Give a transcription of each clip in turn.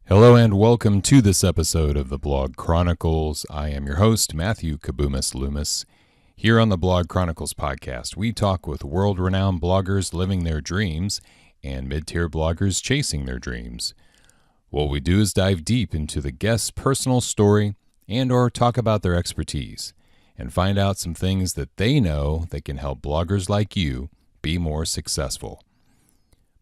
Hello and welcome to this episode of the Blog Chronicles. I am your host, Matthew Kabumas Loomis. Here on the Blog Chronicles podcast, we talk with world-renowned bloggers living their dreams and mid-tier bloggers chasing their dreams. What we do is dive deep into the guest's personal story and or talk about their expertise and find out some things that they know that can help bloggers like you be more successful.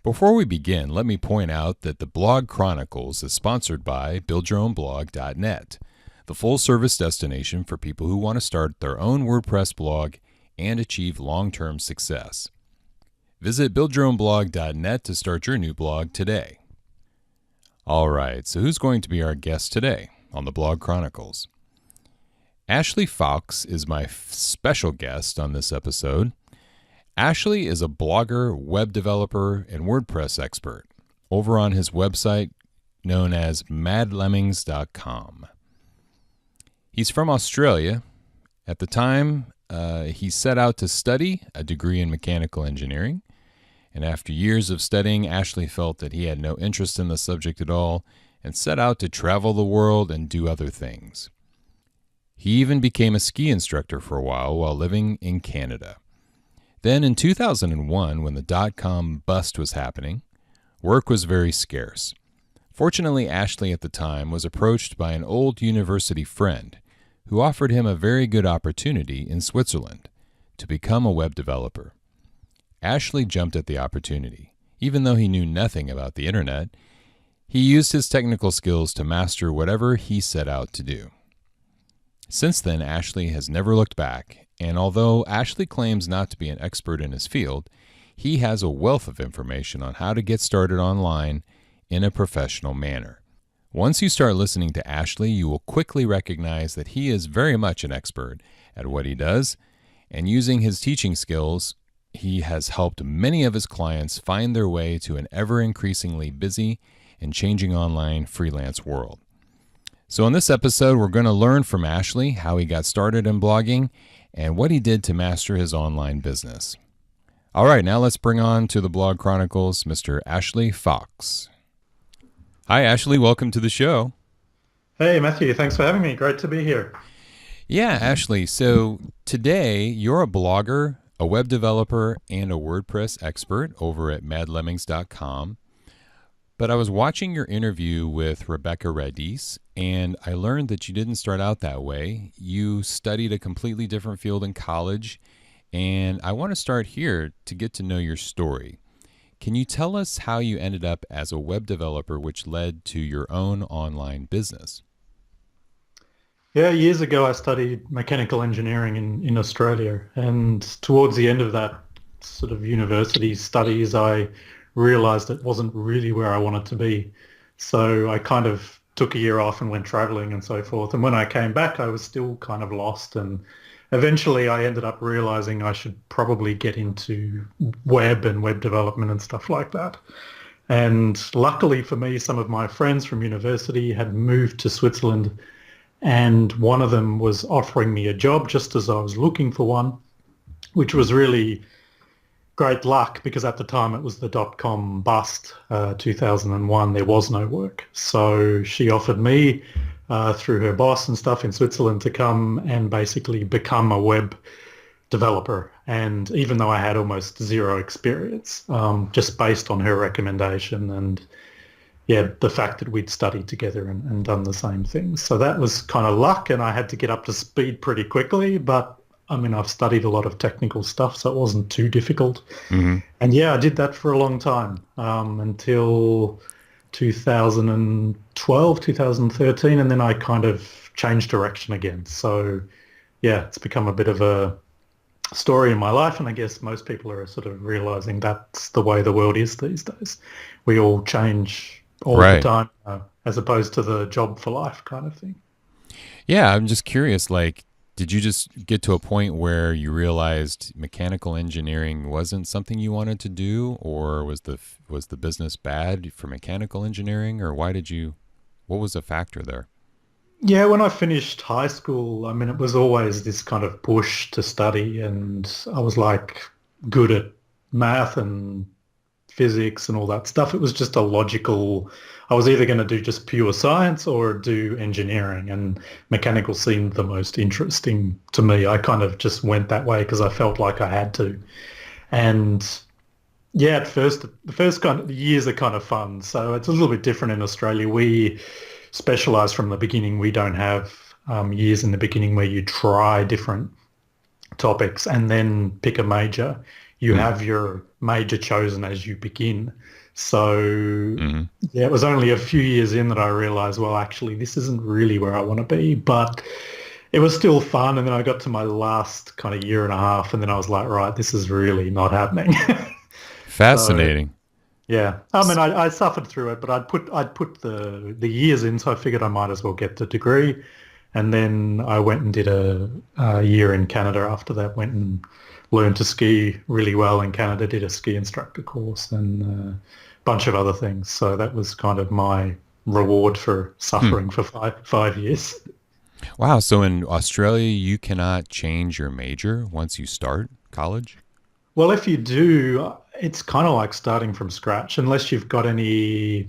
Before we begin, let me point out that the Blog Chronicles is sponsored by buildyourownblog.net, the full-service destination for people who want to start their own WordPress blog and achieve long-term success. Visit buildyourownblog.net to start your new blog today. All right, so who's going to be our guest today on the Blog Chronicles? Ashley Faulkes is my special guest on this episode. Ashley is a blogger, web developer, and WordPress expert over on his website known as madlemmings.com. He's from Australia. At the time, he set out to study a degree in mechanical engineering, and after years of studying, Ashley felt that he had no interest in the subject at all and set out to travel the world and do other things. He even became a ski instructor for a while living in Canada. Then in 2001, when the dot-com bust was happening, work was very scarce. Fortunately, Ashley at the time was approached by an old university friend who offered him a very good opportunity in Switzerland to become a web developer. Ashley jumped at the opportunity. Even though he knew nothing about the internet, he used his technical skills to master whatever he set out to do. Since then, Ashley has never looked back. And although Ashley claims not to be an expert in his field, he has a wealth of information on how to get started online in a professional manner. Once you start listening to Ashley, you will quickly recognize that he is very much an expert at what he does, and using his teaching skills, he has helped many of his clients find their way to an ever-increasingly busy and changing online freelance world. So in this episode, we're going to learn from Ashley how he got started in blogging and what he did to master his online business. All right, now let's bring on to the Blog Chronicles Mr. Ashley Faulkes. Hi, Ashley. Welcome to the show. Hey, Matthew. Thanks for having me. Great to be here. Yeah, Ashley. So today you're a blogger, a web developer, and a WordPress expert over at madlemmings.com. But I was watching your interview with Rebecca Radice, and I learned that you didn't start out that way. You studied a completely different field in college, and I want to start here to get to know your story. Can you tell us how you ended up as a web developer, which led to your own online business? Yeah, years ago I studied mechanical engineering in Australia, and towards the end of that sort of university studies, I realized it wasn't really where I wanted to be. So I kind of took a year off and went traveling and so forth. And when I came back, I was still kind of lost. And eventually I ended up realizing I should probably get into web and web development and stuff like that. And luckily for me, some of my friends from university had moved to Switzerland, and one of them was offering me a job just as I was looking for one, which was really great luck because at the time it was the dot-com bust, 2001. There was no work. So she offered me through her boss and stuff in Switzerland to come and basically become a web developer. And even though I had almost zero experience, just based on her recommendation and the fact that we'd studied together and done the same things. So that was kind of luck, and I had to get up to speed pretty quickly, but I mean, I've studied a lot of technical stuff, so it wasn't too difficult. Mm-hmm. And I did that for a long time, until 2012, 2013, and then I kind of changed direction again. So it's become a bit of a story in my life, and I guess most people are sort of realizing that's the way the world is these days. We all change all the time, as opposed to the job for life kind of thing. Yeah, I'm just curious, did you just get to a point where you realized mechanical engineering wasn't something you wanted to do, or was the business bad for mechanical engineering, or what was the factor there? Yeah, when I finished high school, I mean, it was always this kind of push to study, and I was good at math and physics and all that stuff. It was just a logical, I was either going to do just pure science or do engineering, and mechanical seemed the most interesting to me. I kind of just went that way because I felt like I had to. And yeah, at first, the first kind of years are kind of fun. So it's a little bit different in Australia. We specialize from the beginning. We don't have years in the beginning where you try different topics and then pick a major. You have your major chosen as you begin. So yeah, it was only a few years in that I realized, well, actually, this isn't really where I want to be, but it was still fun. And then I got to my last kind of year and a half, and then I was like, right, this is really not happening. Fascinating. So, yeah, I mean, I suffered through it, but I'd put the years in, so I figured I might as well get the degree. And then I went and did a year in Canada after that, went and learned to ski really well in Canada, did a ski instructor course and a bunch of other things. So that was kind of my reward for suffering for five years. Wow. So in Australia, you cannot change your major once you start college? Well, if you do, it's kind of like starting from scratch, unless you've got any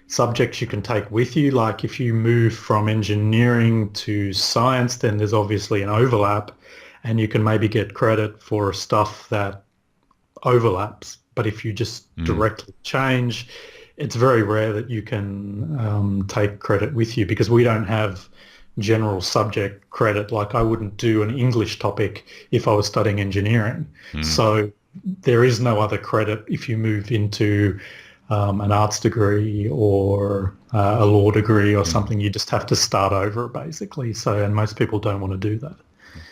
subjects you can take with you. Like if you move from engineering to science, then there's obviously an overlap, and you can maybe get credit for stuff that overlaps. But if you just directly change, it's very rare that you can take credit with you, because we don't have general subject credit. Like I wouldn't do an English topic if I was studying engineering. So there is no other credit if you move into an arts degree or a law degree or something. You just have to start over basically. So, and most people don't want to do that.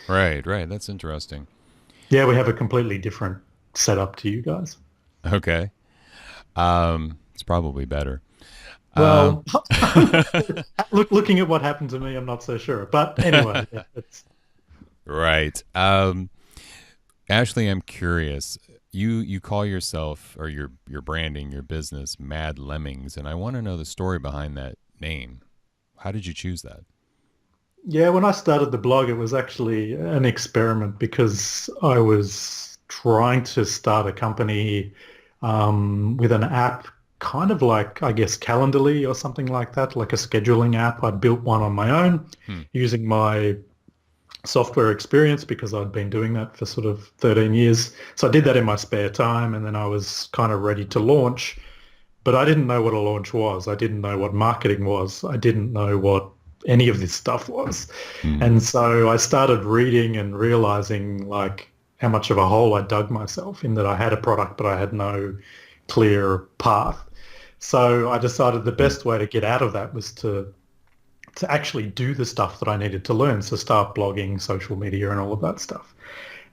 Right. That's interesting. Yeah, we have a completely different setup to you guys. Okay. It's probably better. Well, looking at what happened to me, I'm not so sure. But anyway, yeah, it's right. Ashley, I'm curious. You call yourself, or your branding, your business, Mad Lemmings, and I want to know the story behind that name. How did you choose that? Yeah, when I started the blog, it was actually an experiment because I was trying to start a company with an app, kind of like, I guess, Calendarly or something like that, like a scheduling app. I built one on my own using my software experience because I'd been doing that for sort of 13 years. So I did that in my spare time, and then I was kind of ready to launch, but I didn't know what a launch was. I didn't know what marketing was. I didn't know what any of this stuff was. And so I started reading and realizing like how much of a hole I dug myself in, that I had a product, but I had no clear path. So I decided the best way to get out of that was to actually do the stuff that I needed to learn. So start blogging, social media, and all of that stuff.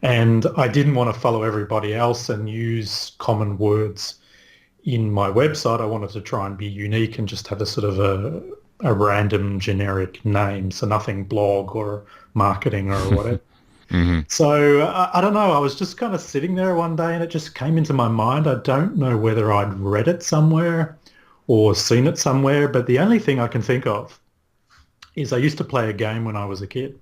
And I didn't want to follow everybody else and use common words in my website. I wanted to try and be unique and just have a sort of a random generic name. So nothing blog or marketing or whatever. So I don't know. I was just kind of sitting there one day and it just came into my mind. I don't know whether I'd read it somewhere or seen it somewhere, but the only thing I can think of is I used to play a game when I was a kid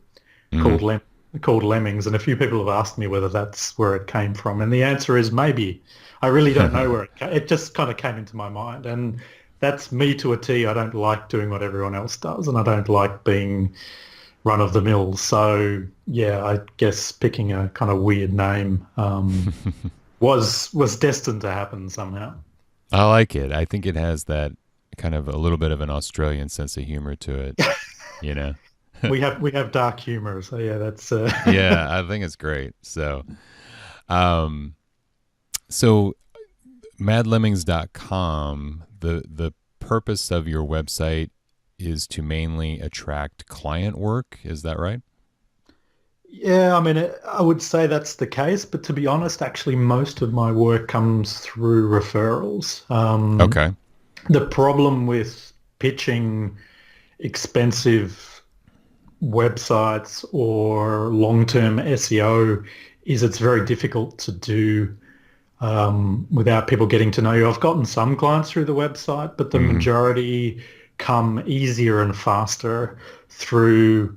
called Lemmings, and a few people have asked me whether that's where it came from, and the answer is maybe. I really don't know where it just kind of came into my mind, and that's me to a T. I don't like doing what everyone else does, and I don't like being run of the mill. So yeah, I guess picking a kind of weird name was destined to happen somehow. I like it. I think it has that kind of a little bit of an Australian sense of humor to it, you know. we have dark humor, so yeah, that's yeah, I think it's great. So so madlemmings.com, the purpose of your website is to mainly attract client work. Is that right? Yeah, I mean, I would say that's the case, but to be honest, actually, most of my work comes through referrals. Okay. The problem with pitching expensive websites or long-term SEO is it's very difficult to do without people getting to know you. I've gotten some clients through the website, but the majority come easier and faster through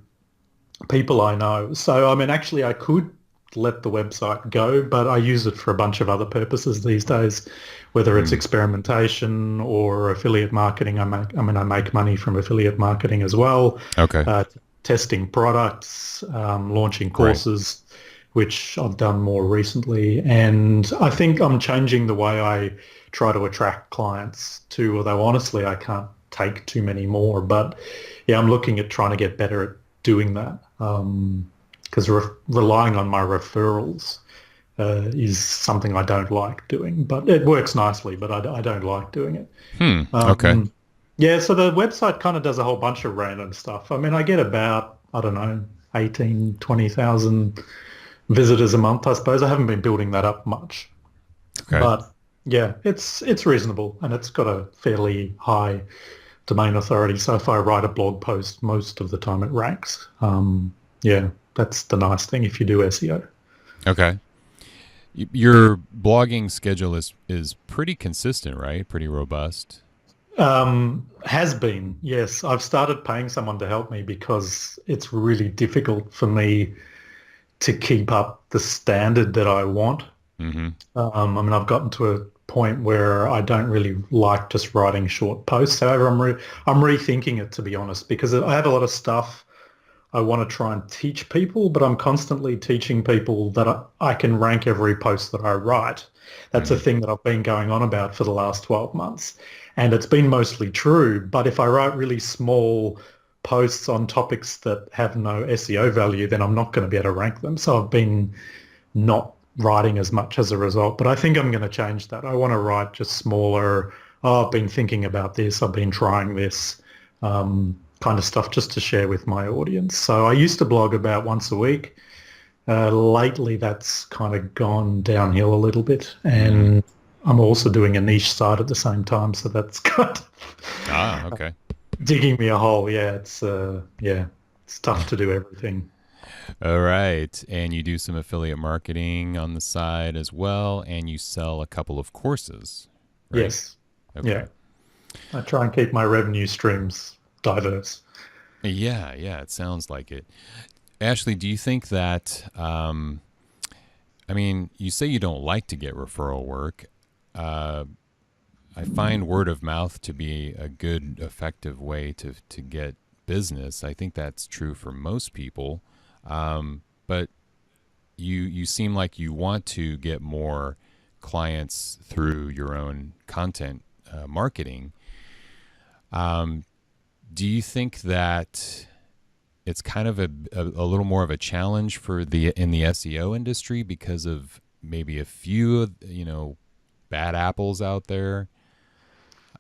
people I know. So, I mean, actually, I could let the website go, but I use it for a bunch of other purposes these days, whether it's experimentation or affiliate marketing. I make money from affiliate marketing as well. Okay. Testing products, launching Right. courses, which I've done more recently. And I think I'm changing the way I try to attract clients too, although honestly, I can't take too many more. But yeah, I'm looking at trying to get better at doing that. Because relying on my referrals is something I don't like doing, but it works nicely, but I don't like doing it. Okay. Yeah, so the website kind of does a whole bunch of random stuff. I mean, I get about, I don't know, 18, 20,000 visitors a month, I suppose. I haven't been building that up much. Okay. But yeah, it's reasonable and it's got a fairly high domain authority. So if I write a blog post, most of the time it ranks. Yeah, that's the nice thing if you do SEO. Okay. Your blogging schedule is pretty consistent, right? Pretty robust. Has been, yes. I've started paying someone to help me because it's really difficult for me to keep up the standard that I want. Mm-hmm. I mean, I've gotten to a point where I don't really like just writing short posts. However, I'm rethinking it, to be honest, because I have a lot of stuff I want to try and teach people, but I'm constantly teaching people that I can rank every post that I write. That's a thing that I've been going on about for the last 12 months. And it's been mostly true. But if I write really small posts on topics that have no SEO value, then I'm not going to be able to rank them. So I've been not writing as much as a result. But I think I'm going to change that. I want to write just smaller. Oh, I've been thinking about this. I've been trying this. Kind of stuff just to share with my audience. So I used to blog about once a week. Lately, that's kind of gone downhill a little bit. And I'm also doing a niche site at the same time. So that's kind of Okay. digging me a hole. Yeah, it's tough to do everything. All right. And you do some affiliate marketing on the side as well, and you sell a couple of courses, right? Yes. Okay. Yeah. I try and keep my revenue streams diverse. Yeah, it sounds like it. Ashley, do you think that, I mean, you say you don't like to get referral work. I find word of mouth to be a good, effective way to get business. I think that's true for most people. But you seem like you want to get more clients through your own content marketing. Do you think that it's kind of a little more of a challenge for in the SEO industry because of maybe a few, bad apples out there?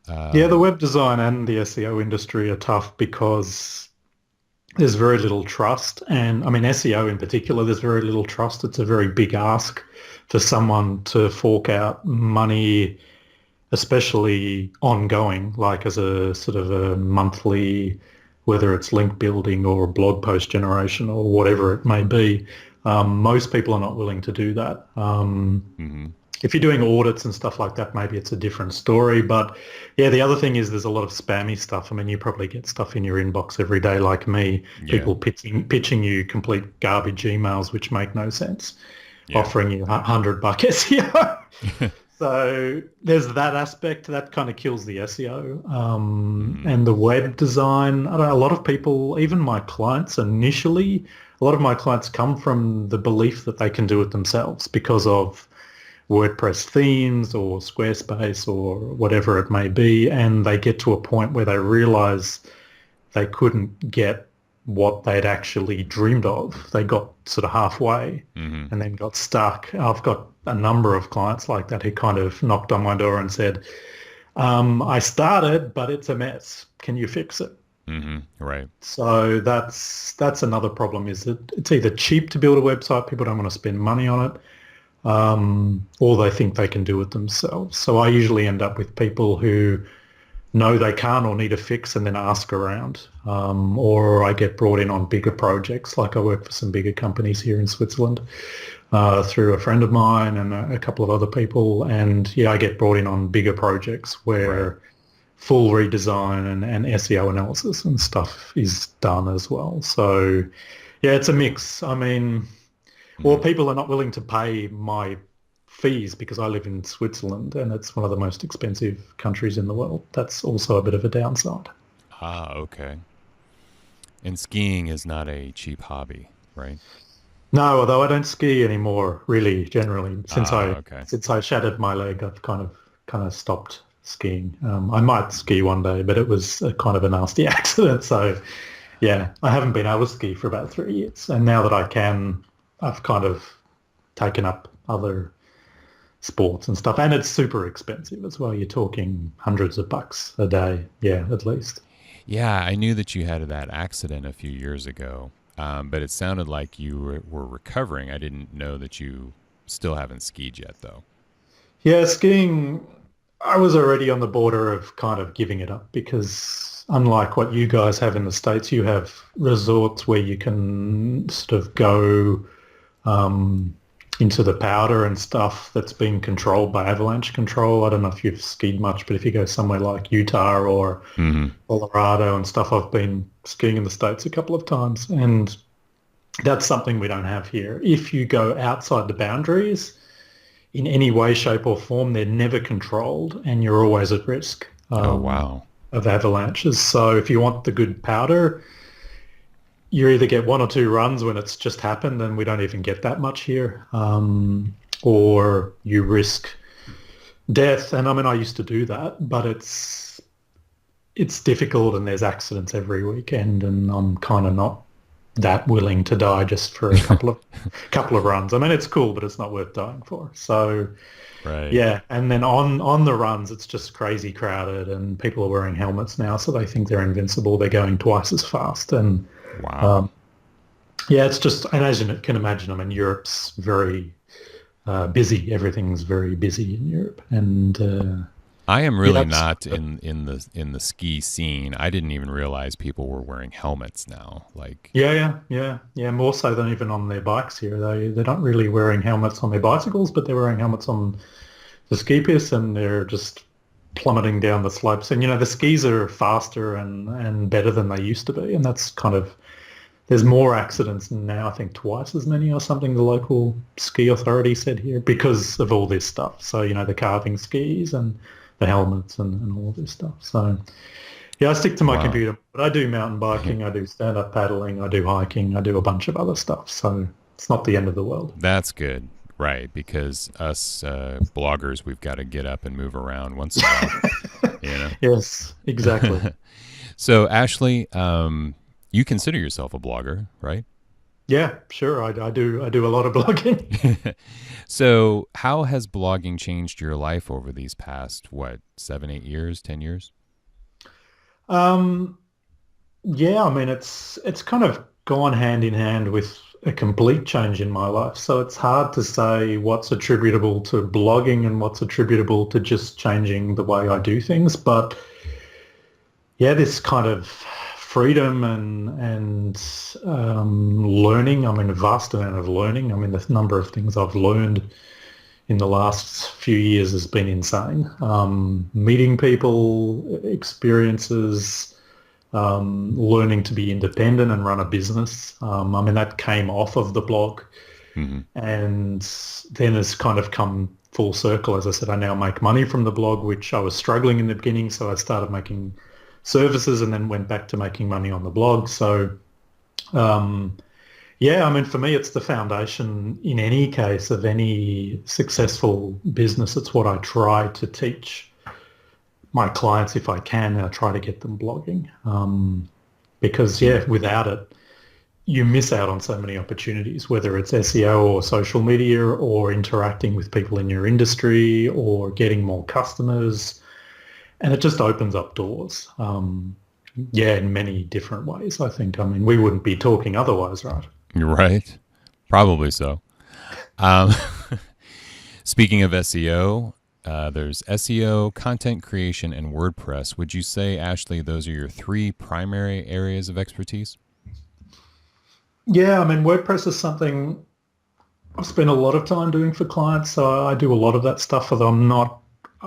Yeah, the web design and the SEO industry are tough because there's very little trust. And I mean, SEO in particular, there's very little trust. It's a very big ask for someone to fork out money, especially ongoing, like as a sort of a monthly, whether it's link building or blog post generation or whatever it may be. Most people are not willing to do that. If you're doing audits and stuff like that, maybe it's a different story. But yeah, the other thing is there's a lot of spammy stuff. I mean, you probably get stuff in your inbox every day like me, people pitching you complete garbage emails which make no sense, offering you $100 SEO. So there's that aspect that kind of kills the SEO. And the web design, I don't know, a lot of people, even my clients initially, a lot of my clients come from the belief that they can do it themselves because of WordPress themes or Squarespace or whatever it may be. And they get to a point where they realize they couldn't get what they'd actually dreamed of. They got sort of halfway and then got stuck. I've got a number of clients like that who kind of knocked on my door and said, I started, but it's a mess. Can you fix it? Right. So that's another problem is that it's either cheap to build a website, people don't want to spend money on it, or they think they can do it themselves. So I usually end up with people who know they can't or need a fix and then ask around. Or I get brought in on bigger projects, like I work for some bigger companies here in Switzerland through a friend of mine and a couple of other people. And yeah, I get brought in on bigger projects where full redesign and SEO analysis and stuff is done as well. So yeah, it's a mix. I mean, or people are not willing to pay my fees because I live in Switzerland and it's one of the most expensive countries in the world. That's also a bit of a downside. Ah, okay. And skiing is not a cheap hobby, right? No, although I don't ski anymore, really, generally. Ah, okay. Since I shattered my leg, I've kind of stopped skiing. I might ski one day, but it was a kind of a nasty accident. So yeah, I haven't been able to ski for about 3 years. And now that I can, I've kind of taken up other sports and stuff. And it's super expensive as well. You're talking hundreds of bucks a day. Yeah, at least. Yeah, I knew that you had that accident a few years ago, but it sounded like you were recovering. I didn't know that you still haven't skied yet, though. Yeah, skiing, I was already on the border of kind of giving it up because unlike what you guys have in the States, you have resorts where you can sort of go into the powder and stuff that's being controlled by avalanche control. I don't know if you've skied much, but if you go somewhere like Utah or Colorado and stuff, I've been skiing in the States a couple of times, and that's something we don't have here. If you go outside the boundaries in any way, shape or form, they're never controlled and you're always at risk Oh, wow. of avalanches. So if you want the good powder, you either get one or two runs when it's just happened, and we don't even get that much here, or you risk death. And I mean, I used to do that, but it's difficult and there's accidents every weekend, and I'm kind of not that willing to die just for a couple of runs. I mean, it's cool, but it's not worth dying for. So Right. yeah, and then on the runs, it's just crazy crowded, and people are wearing helmets now, so they think they're invincible. They're going twice as fast, and Wow. yeah, it's just, and as you can imagine, I mean, Europe's very busy. Everything's very busy in Europe, and I am yeah, really not in the ski scene. I didn't even realize people were wearing helmets now. Like, yeah. More so than even on their bikes here. They're not really wearing helmets on their bicycles, but they're wearing helmets on the ski piste, and they're just plummeting down the slopes. And the skis are faster and better than they used to be, and that's kind of, there's more accidents now, I think twice as many or something, the local ski authority said here, because of all this stuff. So, the carving skis and the helmets and all this stuff. So, yeah, I stick to my wow. computer, but I do mountain biking, I do stand-up paddling, I do hiking, I do a bunch of other stuff. So it's not the end of the world. That's good. Right. Because us bloggers, we've got to get up and move around once in a while. Yes, exactly. So, Ashley, you consider yourself a blogger, right? Yeah, sure. I do a lot of blogging. So how has blogging changed your life over these past, 7, 8 years, 10 years? Yeah, I mean, it's kind of gone hand in hand with a complete change in my life. So it's hard to say what's attributable to blogging and what's attributable to just changing the way I do things. But yeah, this kind of freedom and learning. I mean, a vast amount of learning. I mean, the number of things I've learned in the last few years has been insane. Meeting people, experiences, learning to be independent and run a business. I mean, that came off of the blog, and then has kind of come full circle. As I said, I now make money from the blog, which I was struggling in the beginning, so I started making services and then went back to making money on the blog. So yeah, I mean, for me, it's the foundation in any case of any successful business. It's what I try to teach my clients if I can. I try to get them blogging because, yeah, without it, you miss out on so many opportunities, whether it's SEO or social media or interacting with people in your industry or getting more customers. And it just opens up doors, yeah, in many different ways, I think. I mean, we wouldn't be talking otherwise, right? You're right. Probably so. Speaking of SEO, there's SEO, content creation, and WordPress. Would you say, Ashley, those are your 3 primary areas of expertise? Yeah, I mean, WordPress is something I've spent a lot of time doing for clients, so I do a lot of that stuff, although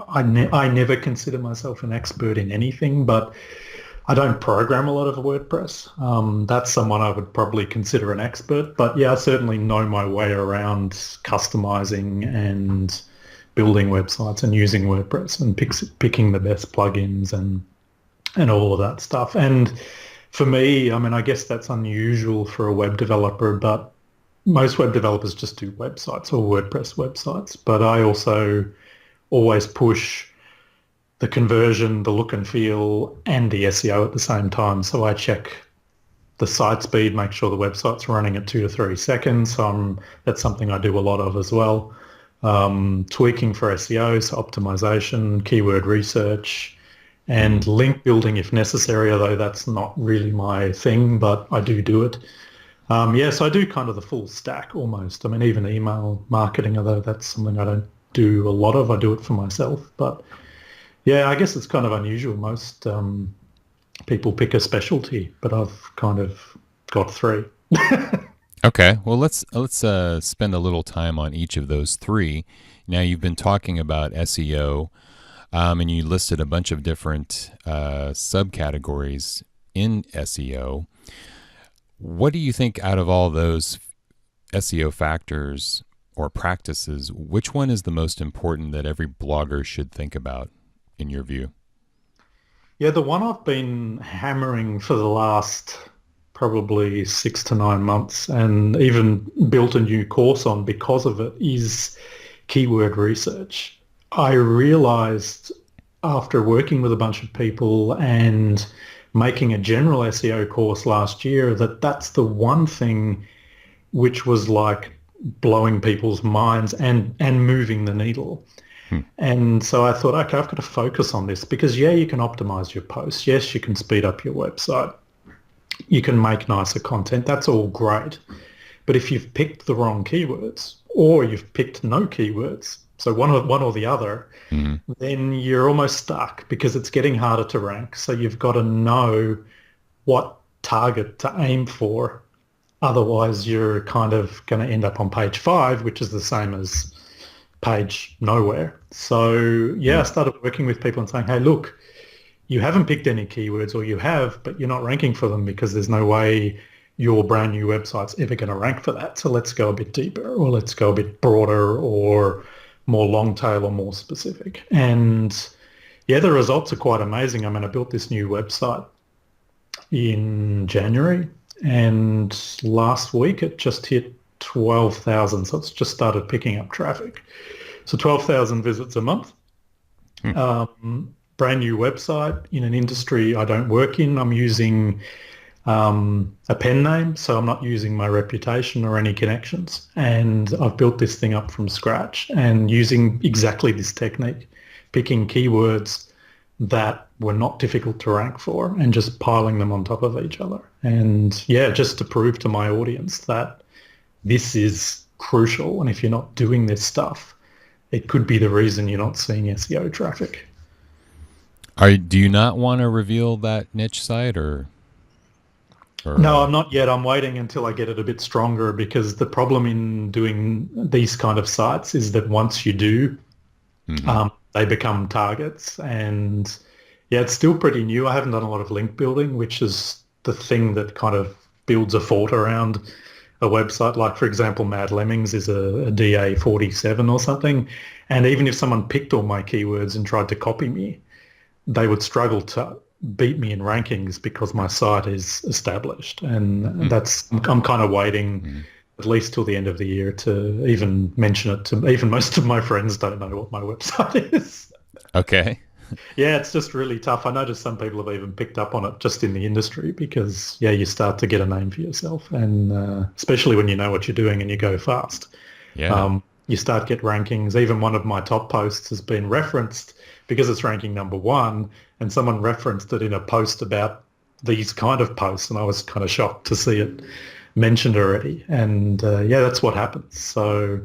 I never consider myself an expert in anything, but I don't program a lot of WordPress. That's someone I would probably consider an expert. But yeah, I certainly know my way around customizing and building websites and using WordPress and picking the best plugins and all of that stuff. And for me, I mean, I guess that's unusual for a web developer, but most web developers just do websites or WordPress websites. But I also always push the conversion, the look and feel, and the SEO at the same time. So I check the site speed, make sure the website's running at 2 to 3 seconds. That's something I do a lot of as well. Tweaking for SEO, so optimization, keyword research, and link building if necessary, although that's not really my thing, but I do it. So I do kind of the full stack almost. I mean, even email marketing, although that's something I don't do a lot of. I do it for myself. But yeah, I guess it's kind of unusual. Most people pick a specialty, but I've kind of got 3. Okay, well let's spend a little time on each of those 3. Now you've been talking about SEO, and you listed a bunch of different subcategories in SEO. What do you think out of all those SEO factors or practices, which one is the most important that every blogger should think about, in your view? Yeah, the one I've been hammering for the last probably 6 to 9 months and even built a new course on because of it is keyword research. I realized after working with a bunch of people and making a general SEO course last year that that's the one thing which was like blowing people's minds and moving the needle. And so I thought, okay, I've got to focus on this because, yeah, you can optimize your posts. Yes, you can speed up your website. You can make nicer content. That's all great. But if you've picked the wrong keywords or you've picked no keywords, so one or the other, then you're almost stuck because it's getting harder to rank. So you've got to know what target to aim for. Otherwise, you're kind of going to end up on page 5, which is the same as page nowhere. So yeah, I started working with people and saying, hey, look, you haven't picked any keywords, or you have, but you're not ranking for them because there's no way your brand new website's ever going to rank for that. So let's go a bit deeper, or let's go a bit broader, or more long tail, or more specific. And yeah, the results are quite amazing. I mean, I built this new website in January, and last week it just hit 12,000. So it's just started picking up traffic. So 12,000 visits a month. Brand new website in an industry I don't work in. I'm using a pen name, so I'm not using my reputation or any connections. And I've built this thing up from scratch and using exactly this technique, picking keywords that were not difficult to rank for and just piling them on top of each other. And yeah, just to prove to my audience that this is crucial. And if you're not doing this stuff, it could be the reason you're not seeing SEO traffic. Do you not want to reveal that niche site or No, I'm not yet. I'm waiting until I get it a bit stronger because the problem in doing these kind of sites is that once you do, they become targets. And yeah, it's still pretty new. I haven't done a lot of link building, which is the thing that kind of builds a fort around a website. Like, for example, Mad Lemmings is a DA 47 or something. And even if someone picked all my keywords and tried to copy me, they would struggle to beat me in rankings because my site is established. And I'm kind of waiting at least till the end of the year to even mention it to, even most of my friends don't know what my website is. Okay. Yeah, it's just really tough. I noticed some people have even picked up on it just in the industry because, yeah, you start to get a name for yourself. And especially when you know what you're doing and you go fast. Yeah. You start to get rankings. Even one of my top posts has been referenced because it's ranking number 1, and someone referenced it in a post about these kind of posts, and I was kind of shocked to see it mentioned already. And yeah, that's what happens. So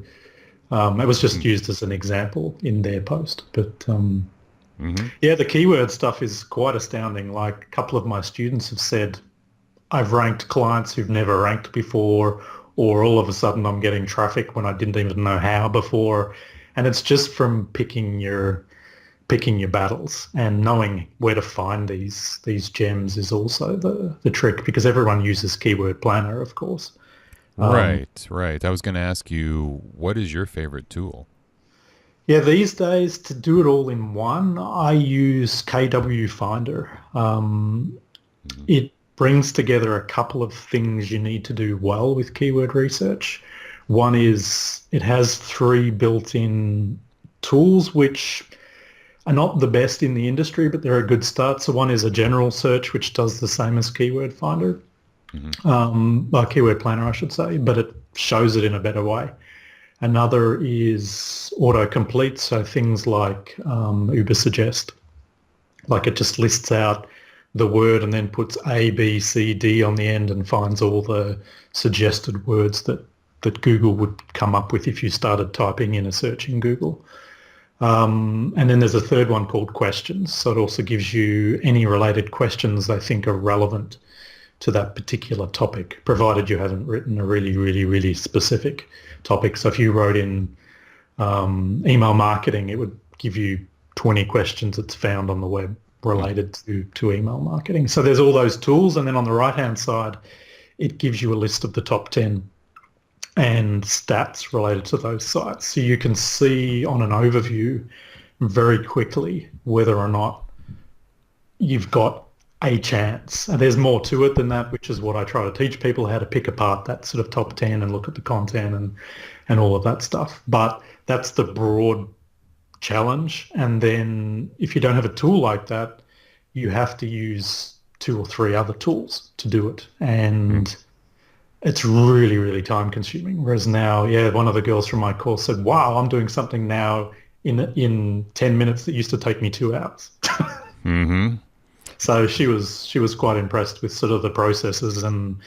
it was just used as an example in their post. But yeah, the keyword stuff is quite astounding. Like, a couple of my students have said, I've ranked clients who've never ranked before, or all of a sudden I'm getting traffic when I didn't even know how before. And it's just from picking picking your battles, and knowing where to find these gems is also the trick, because everyone uses Keyword Planner, of course. Right. I was going to ask you, what is your favorite tool? Yeah, these days to do it all in one, I use KW Finder. It brings together a couple of things you need to do well with keyword research. One is it has 3 built-in tools which are not the best in the industry, but they're a good start. So one is a general search, which does the same as Keyword Finder, Keyword Planner, I should say, but it shows it in a better way. Another is autocomplete, so things like Uber Suggest, like it just lists out the word and then puts A, B, C, D on the end and finds all the suggested words that Google would come up with if you started typing in a search in Google. And then there's a third one called questions. So it also gives you any related questions they think are relevant to that particular topic, provided you haven't written a really, really, really specific topic. So if you wrote in email marketing, it would give you 20 questions it's found on the web related to email marketing. So there's all those tools. And then on the right-hand side, it gives you a list of the top 10 and stats related to those sites. So you can see on an overview very quickly whether or not you've got a chance. And there's more to it than that, which is what I try to teach people, how to pick apart that sort of top 10 and look at the content and all of that stuff. But that's the broad challenge. And then if you don't have a tool like that, you have to use 2 or 3 other tools to do it. And it's really, really time consuming. Whereas now, one of the girls from my course said, wow, I'm doing something now in 10 minutes that used to take me 2 hours. So she was quite impressed with sort of the processes and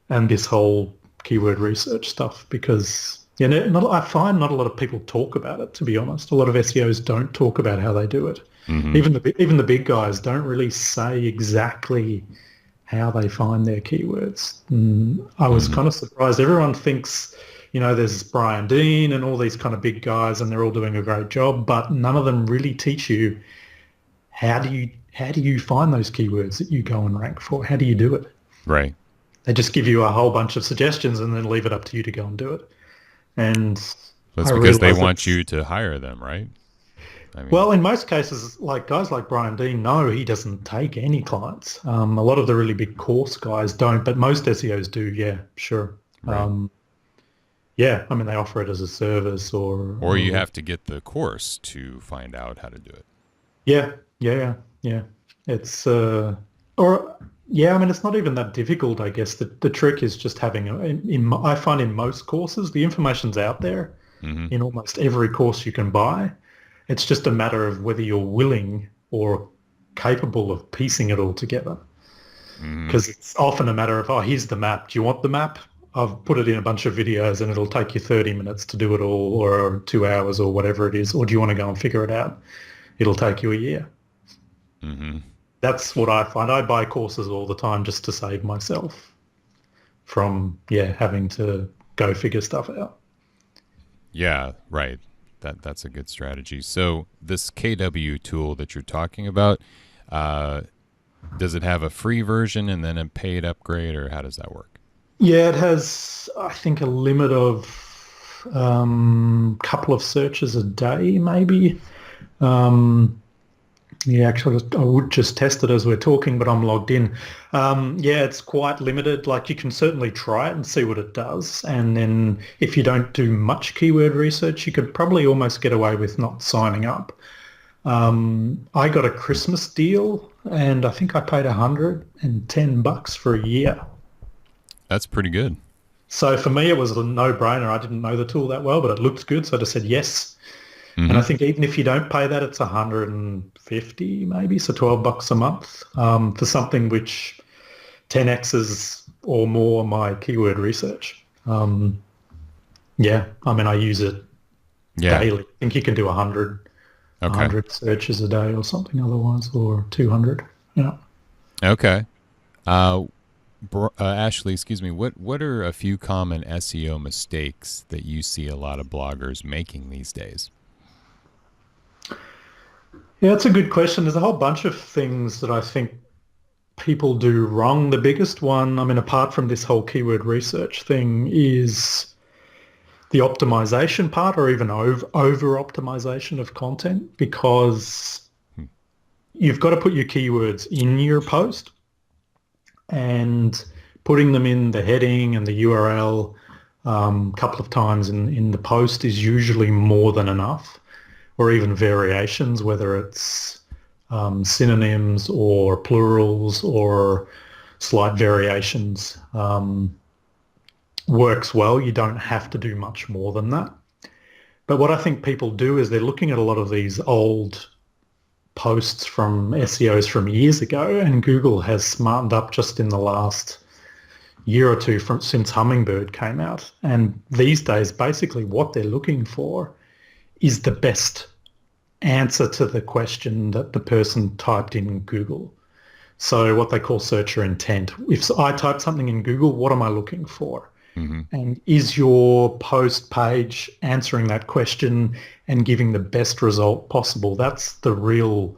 this whole keyword research stuff, because I find not a lot of people talk about it, to be honest. A lot of SEOs don't talk about how they do it. Even the big guys don't really say exactly how they find their keywords. I was kind of surprised. Everyone thinks, there's Brian Dean and all these kind of big guys and they're all doing a great job, but none of them really teach you how do you find those keywords that you go and rank for? How do you do it? Right. They just give you a whole bunch of suggestions and then leave it up to you to go and do it. And that's because they want you to hire them, right? Well, in most cases, like guys like Brian Dean, no, he doesn't take any clients. A lot of the really big course guys don't, but most SEOs do. Yeah, sure. Right. They offer it as a service, or you have to get the course to find out how to do it. Yeah. It's it's not even that difficult, I guess. The trick is just having I find in most courses the information's out there in almost every course you can buy. It's just a matter of whether you're willing or capable of piecing it all together. Because it's often a matter of, here's the map. Do you want the map? I've put it in a bunch of videos and it'll take you 30 minutes to do it all, or 2 hours or whatever it is. Or do you want to go and figure it out? It'll take you a year. That's what I find. I buy courses all the time just to save myself from, having to go figure stuff out. Yeah, right. That's a good strategy. So this KW tool that you're talking about, does it have a free version and then a paid upgrade, or how does that work? Yeah, it has, I think, a limit of couple of searches a day, maybe. Actually, I would just test it as we're talking, but I'm logged in. It's quite limited. Like, you can certainly try it and see what it does. And then if you don't do much keyword research, you could probably almost get away with not signing up. I got a Christmas deal and I think I paid $110 for a year. That's pretty good. So for me, it was a no-brainer. I didn't know the tool that well, but it looked good. So I just said yes. And I think even if you don't pay that, it's $150 maybe, so $12 a month for something which 10x's or more my keyword research. I use it daily. I think you can do 100 searches a day or something otherwise, or 200. Yeah. Okay. Ashley, excuse me, what are a few common SEO mistakes that you see a lot of bloggers making these days? Yeah, it's a good question. There's a whole bunch of things that I think people do wrong. The biggest one, I mean, apart from this whole keyword research thing, is the optimization part or even over optimization of content, because you've got to put your keywords in your post, and putting them in the heading and the URL a couple of times in the post is usually more than enough, or even variations, whether it's synonyms or plurals or slight variations, works well. You don't have to do much more than that. But what I think people do is they're looking at a lot of these old posts from SEOs from years ago, and Google has smartened up just in the last year or two since Hummingbird came out. And these days, basically what they're looking for is the best answer to the question that the person typed in Google. So what they call searcher intent. If I type something in Google, what am I looking for? Mm-hmm. And is your post page answering that question and giving the best result possible? That's the real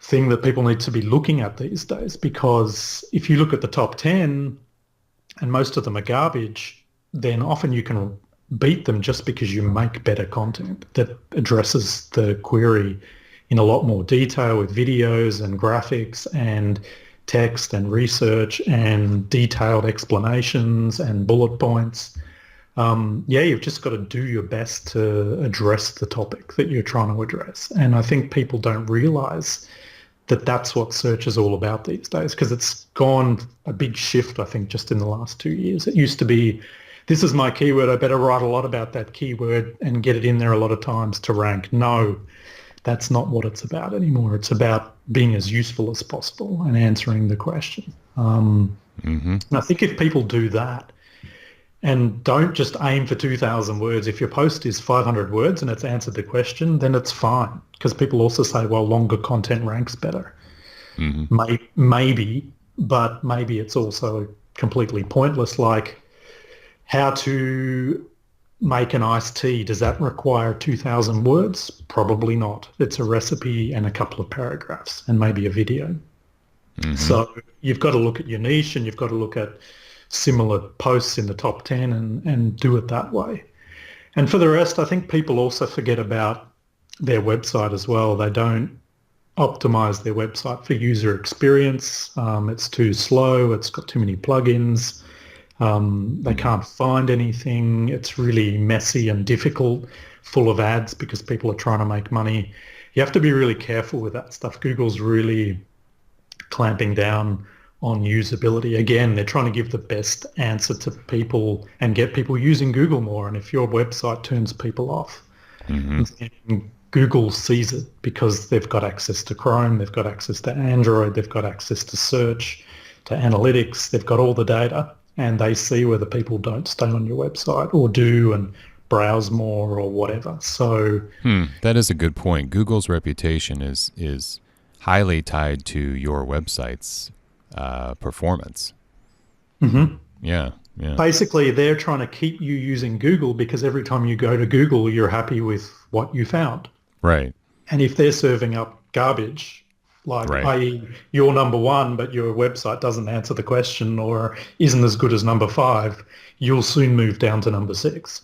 thing that people need to be looking at these days, because if you look at the top 10 and most of them are garbage, then often you can beat them just because you make better content that addresses the query in a lot more detail with videos and graphics and text and research and detailed explanations and bullet points. You've just got to do your best to address the topic that you're trying to address. And I think people don't realize that that's what search is all about these days, because it's gone a big shift, I think, just in the last 2 years. It used to be, this is my keyword, I better write a lot about that keyword and get it in there a lot of times to rank. No, that's not what it's about anymore. It's about being as useful as possible and answering the question. And I think if people do that and don't just aim for 2,000 words, if your post is 500 words and it's answered the question, then it's fine. Because people also say, well, longer content ranks better. Maybe, but maybe it's also completely pointless. Like, how to make an iced tea, does that require 2,000 words? Probably not. It's a recipe and a couple of paragraphs and maybe a video. So you've got to look at your niche, and you've got to look at similar posts in the top 10 and do it that way. And for the rest, I think people also forget about their website as well. They don't optimize their website for user experience. It's too slow. It's got too many plugins. They can't find anything. It's really messy and difficult, full of ads because people are trying to make money. You have to be really careful with that stuff. Google's really clamping down on usability. Again, they're trying to give the best answer to people and get people using Google more. And if your website turns people off, then Google sees it, because they've got access to Chrome, they've got access to Android, they've got access to search, to analytics, they've got all the data. And they see whether people don't stay on your website or do and browse more or whatever. So that is a good point. Google's reputation is highly tied to your website's performance. Yeah. Basically, they're trying to keep you using Google, because every time you go to Google, you're happy with what you found. Right. And if they're serving up garbage, like, i.e. you're number one, but your website doesn't answer the question or isn't as good as number 5, you'll soon move down to number 6,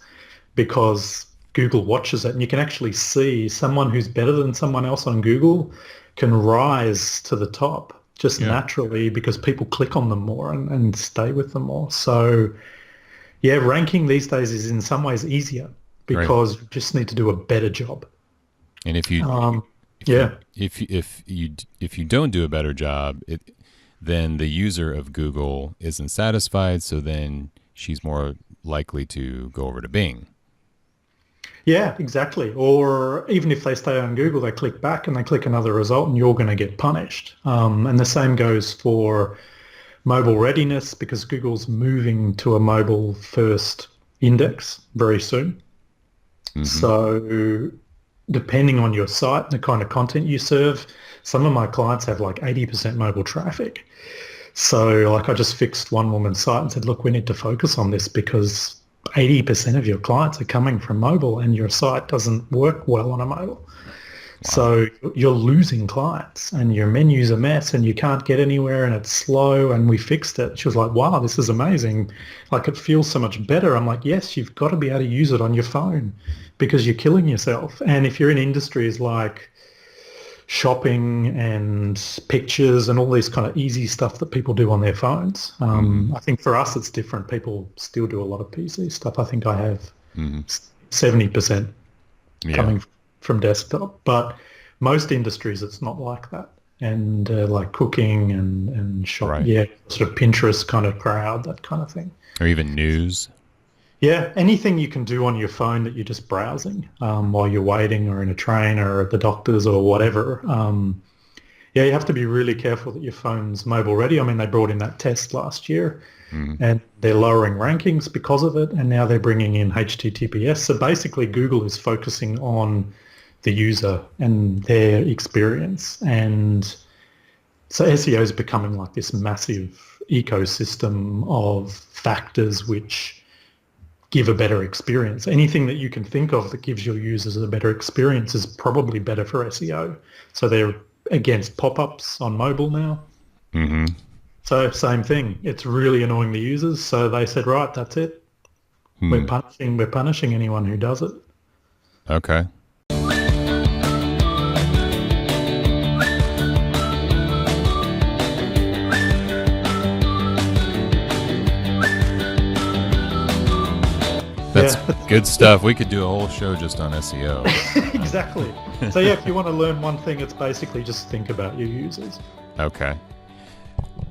because Google watches it. And you can actually see someone who's better than someone else on Google can rise to the top just naturally, because people click on them more and stay with them more. So, ranking these days is in some ways easier, because you just need to do a better job. And if you... If you don't do a better job, then the user of Google isn't satisfied, so then she's more likely to go over to Bing. Yeah, exactly. Or even if they stay on Google, they click back and they click another result, and you're going to get punished. And the same goes for mobile readiness, because Google's moving to a mobile first index very soon. So depending on your site and the kind of content you serve, some of my clients have like 80% mobile traffic. So like, I just fixed one woman's site and said, look, we need to focus on this, because 80% of your clients are coming from mobile and your site doesn't work well on a mobile. So you're losing clients and your menu's a mess and you can't get anywhere and it's slow, and we fixed it. She was like, wow, this is amazing. Like, it feels so much better. I'm like, yes, you've got to be able to use it on your phone because you're killing yourself. And if you're in industries like shopping and pictures and all these kind of easy stuff that people do on their phones, I think for us it's different. People still do a lot of PC stuff. I think I have 70% coming from desktop, but most industries it's not like that. And like cooking and shop, sort of Pinterest kind of crowd, that kind of thing. Or even news. Yeah, anything you can do on your phone that you're just browsing while you're waiting or in a train or at the doctor's or whatever. You have to be really careful that your phone's mobile ready. I mean, they brought in that test last year and they're lowering rankings because of it, and now they're bringing in HTTPS. So basically Google is focusing on the user and their experience. And so SEO is becoming like this massive ecosystem of factors which give a better experience. Anything that you can think of that gives your users a better experience is probably better for SEO. So they're against pop-ups on mobile now. So same thing. It's really annoying the users. So they said, right, that's it. We're punishing anyone who does it. Okay. That's good stuff. We could do a whole show just on SEO. Exactly. So yeah, if you want to learn one thing, it's basically just think about your users. Okay.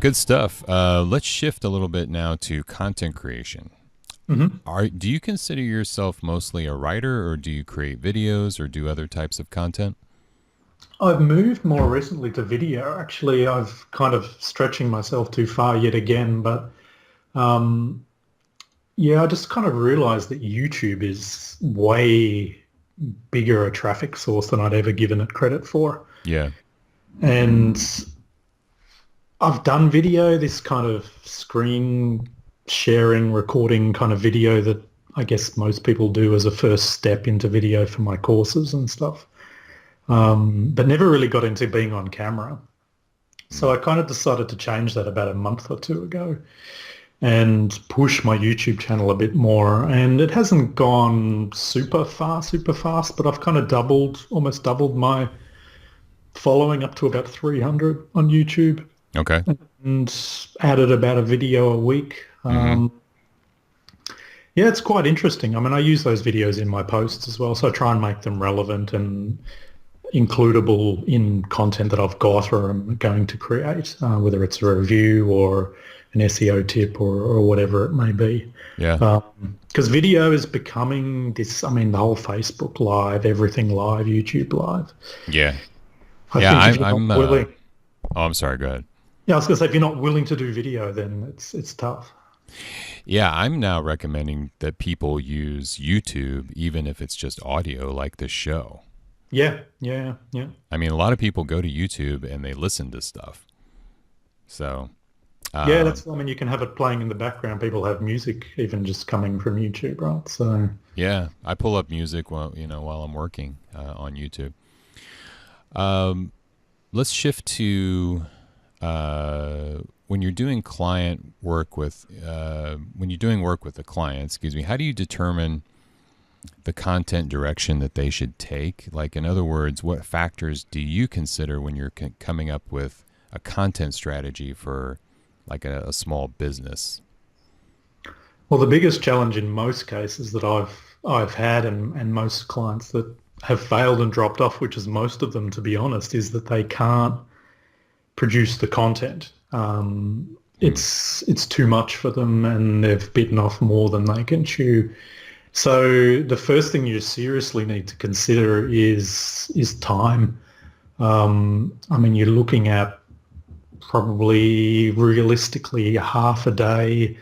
Good stuff. Let's shift a little bit now to content creation. Do you consider yourself mostly a writer, or do you create videos or do other types of content? I've moved more recently to video. Actually, I've kind of stretching myself too far yet again, but I just kind of realized that YouTube is way bigger a traffic source than I'd ever given it credit for. Yeah. And I've done video, this kind of screen sharing, recording kind of video that I guess most people do as a first step into video for my courses and stuff, but never really got into being on camera. So I kind of decided to change that about a month or two ago and push my YouTube channel a bit more. And it hasn't gone super fast, but I've kind of almost doubled my following up to about 300 on YouTube. Okay. And added about a video a week. It's quite interesting. I mean, I use those videos in my posts as well, so I try and make them relevant and includable in content that I've got or I'm going to create, whether it's a review or an SEO tip or whatever it may be. Yeah. Because video is becoming this, I mean, the whole Facebook Live, everything live, YouTube Live. Yeah. I'm willing. I'm sorry, go ahead. Yeah, I was going to say, if you're not willing to do video, then it's tough. Yeah, I'm now recommending that people use YouTube, even if it's just audio like this show. Yeah. I mean, a lot of people go to YouTube and they listen to stuff. So, you can have it playing in the background. People have music even just coming from YouTube, right? So yeah, I pull up music while I'm working on YouTube. Let's shift to when you're doing work with a client, how do you determine the content direction that they should take? Like, in other words, what factors do you consider when you're coming up with a content strategy for like a small business? Well, the biggest challenge in most cases that I've had and most clients that have failed and dropped off, which is most of them, to be honest, is that they can't produce the content. It's too much for them and they've bitten off more than they can chew. So the first thing you seriously need to consider is time. I mean, you're looking at probably realistically half a day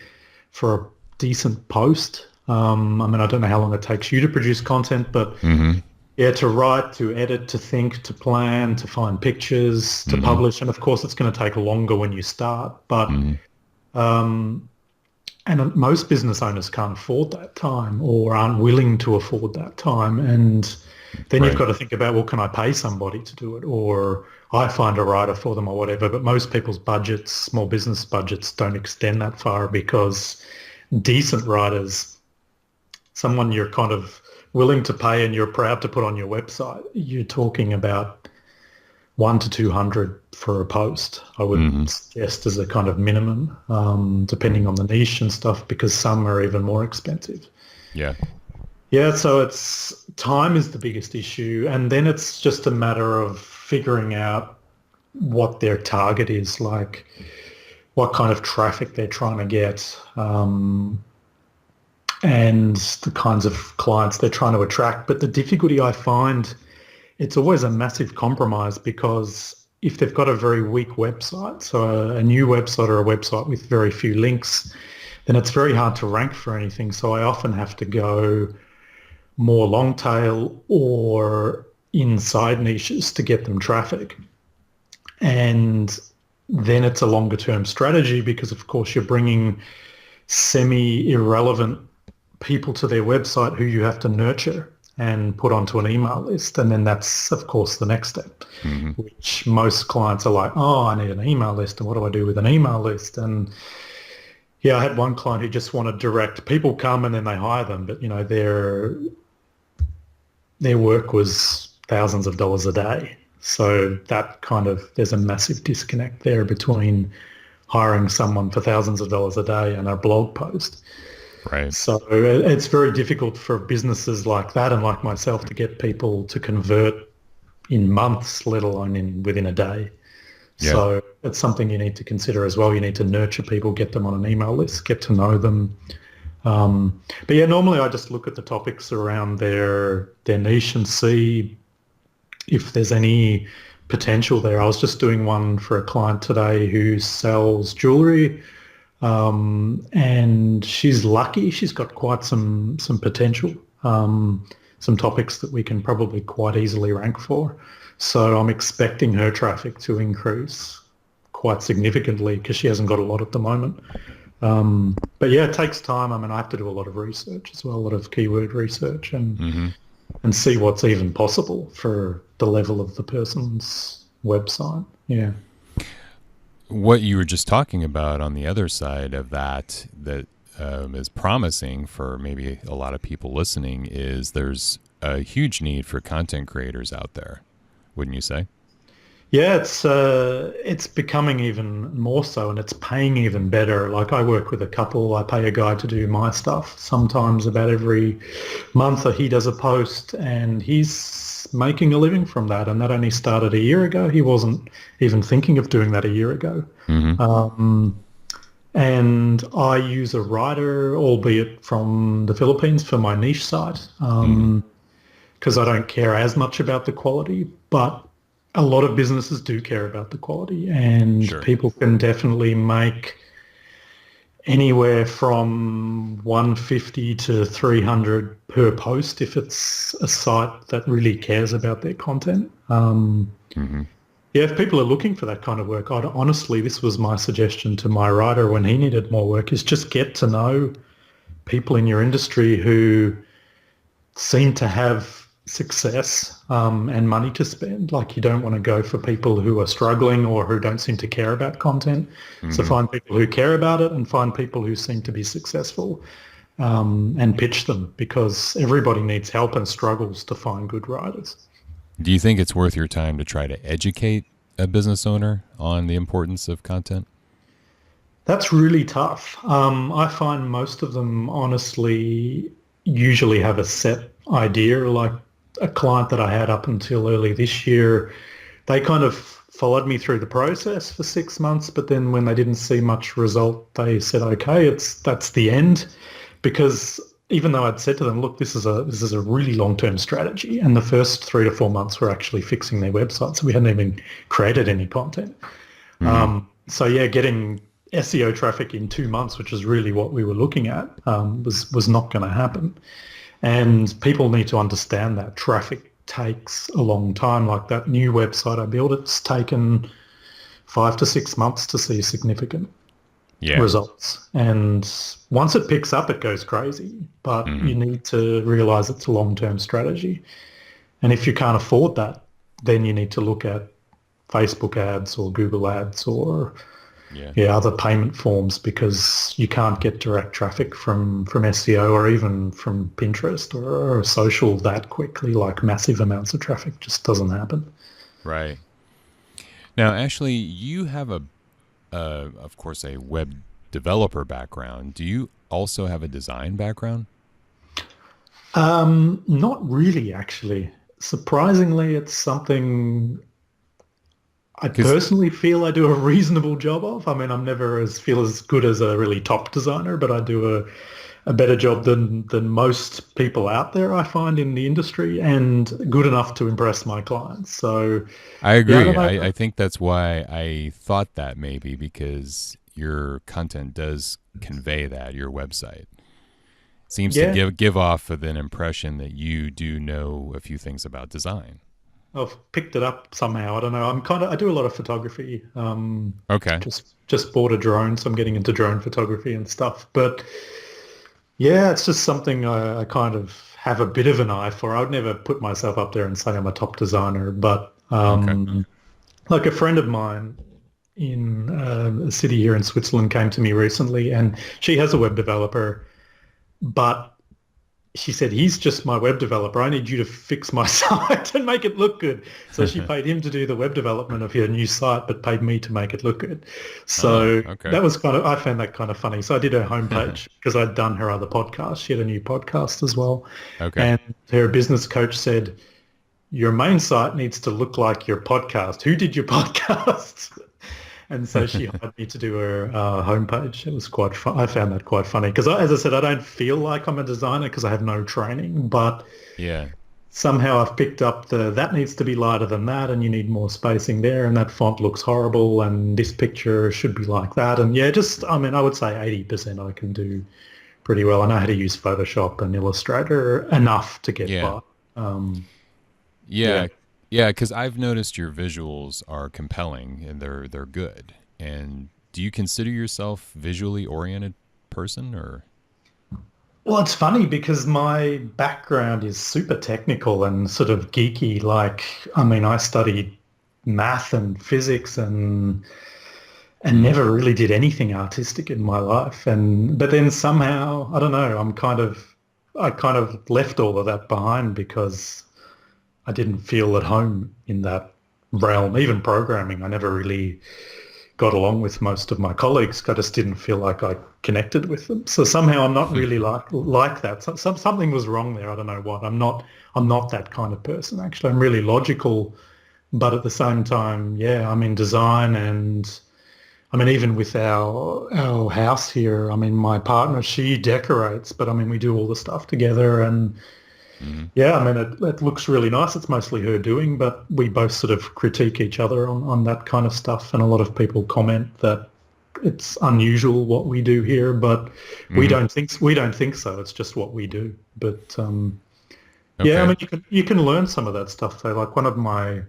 for a decent post. I mean, I don't know how long it takes you to produce content, but to write, to edit, to think, to plan, to find pictures, to publish. And of course, it's going to take longer when you start. But and most business owners can't afford that time or aren't willing to afford that time. And Then you've Right. got to think about, well, can I pay somebody to do it? Or I find a writer for them or whatever. But most people's budgets, small business budgets, don't extend that far because decent writers, someone you're kind of willing to pay and you're proud to put on your website, you're talking about 1 to 200 for a post, I would suggest, as a kind of minimum, depending on the niche and stuff, because some are even more expensive. Yeah. Yeah, so it's time is the biggest issue, and then it's just a matter of figuring out what their target is, like what kind of traffic they're trying to get, and the kinds of clients they're trying to attract. But the difficulty I find, it's always a massive compromise, because if they've got a very weak website, so a new website or a website with very few links, then it's very hard to rank for anything. So I often have to go more long tail or inside niches to get them traffic. And then it's a longer term strategy, because of course you're bringing semi-irrelevant people to their website who you have to nurture and put onto an email list. And then that's, of course, the next step, which most clients are like, oh, I need an email list. And what do I do with an email list? And yeah, I had one client who just wanted direct. People come and then they hire them, but, you know, their work was thousands of dollars a day. So that kind of, there's a massive disconnect there between hiring someone for thousands of dollars a day and a blog post. Right. So it's very difficult for businesses like that and like myself to get people to convert in months, let alone within a day. Yeah. So it's something you need to consider as well. You need to nurture people, get them on an email list, get to know them. But yeah, normally I just look at the topics around their niche and see if there's any potential there. I was just doing one for a client today who sells jewelry, and she's lucky. She's got quite some potential, some topics that we can probably quite easily rank for. So I'm expecting her traffic to increase quite significantly, because she hasn't got a lot at the moment. But yeah, it takes time. I mean, I have to do a lot of research as well, a lot of keyword research, and see what's even possible for the level of the person's website. Yeah. What you were just talking about on the other side of that is promising for maybe a lot of people listening is there's a huge need for content creators out there, wouldn't you say? Yeah, it's becoming even more so, and it's paying even better. Like, I work with a couple. I pay a guy to do my stuff. Sometimes about every month he does a post, and he's making a living from that. And that only started a year ago. He wasn't even thinking of doing that a year ago. And I use a writer, albeit from the Philippines, for my niche site, because I don't care as much about the quality, but a lot of businesses do care about the quality, and people can definitely make anywhere from 150 to 300 per post if it's a site that really cares about their content. Yeah, if people are looking for that kind of work, honestly, this was my suggestion to my writer when he needed more work, is just get to know people in your industry who seem to have success and money to spend. Like, you don't want to go for people who are struggling or who don't seem to care about content. So find people who care about it and find people who seem to be successful, and pitch them, because everybody needs help and struggles to find good writers. Do you think it's worth your time to try to educate a business owner on the importance of content? That's really tough. I find most of them, honestly, usually have a set idea. Like a client that I had up until early this year, they kind of followed me through the process for 6 months, but then when they didn't see much result, they said, okay, that's the end. Because even though I'd said to them, look, this is a really long-term strategy, and the first 3 to 4 months were actually fixing their website, so we hadn't even created any content. So yeah, getting SEO traffic in 2 months, which is really what we were looking at, was not going to happen. And people need to understand that traffic takes a long time. Like that new website I built, it's taken 5 to 6 months to see significant results. And once it picks up, it goes crazy. But you need to realize it's a long-term strategy. And if you can't afford that, then you need to look at Facebook ads or Google ads or other payment forms, because you can't get direct traffic from SEO or even from Pinterest or social that quickly. Like massive amounts of traffic just doesn't happen. Right. Now, Ashley, you have of course, a web developer background. Do you also have a design background? Not really, actually. Surprisingly, it's something I personally feel I do a reasonable job of. I mean, I'm never feel as good as a really top designer, but I do a better job than most people out there, I find, in the industry, and good enough to impress my clients. So I agree. I don't know. I think that's why I thought that, maybe because your content does convey that, your website seems to give off of an impression that you do know a few things about design. I've picked it up somehow. I don't know. I do a lot of photography. Okay. Just bought a drone, so I'm getting into drone photography and stuff. But yeah, it's just something I kind of have a bit of an eye for. I would never put myself up there and say I'm a top designer, but like a friend of mine in a city here in Switzerland came to me recently, and she has a web developer, but she said, he's just my web developer. I need you to fix my site and make it look good. So she paid him to do the web development of her new site, but paid me to make it look good. So that was I found that kind of funny. So I did her homepage because I'd done her other podcast. She had a new podcast as well. Okay. And her business coach said, your main site needs to look like your podcast. Who did your podcast? And so she hired me to do her homepage. It was quite fun. I found that quite funny because, as I said, I don't feel like I'm a designer because I have no training. But somehow I've picked up that needs to be lighter than that, and you need more spacing there, and that font looks horrible, and this picture should be like that. And I would say 80% I can do pretty well. I know how to use Photoshop and Illustrator enough to get by. Yeah, because I've noticed your visuals are compelling and they're good. And do you consider yourself visually oriented person, or? Well, it's funny because my background is super technical and sort of geeky. I studied math and physics and never really did anything artistic in my life. But then somehow, I don't know, I kind of left all of that behind because I didn't feel at home in that realm. Even programming, I never really got along with most of my colleagues. I just didn't feel like I connected with them. So somehow I'm not really like that. Something was wrong there. I don't know what. I'm not that kind of person, actually. I'm really logical, but at the same time, I'm in design, and even with our house here, my partner, she decorates, but we do all the stuff together, and it looks really nice. It's mostly her doing, but we both sort of critique each other on that kind of stuff. And a lot of people comment that it's unusual what we do here, but we don't think so. It's just what we do. But you can learn some of that stuff though. Like one of my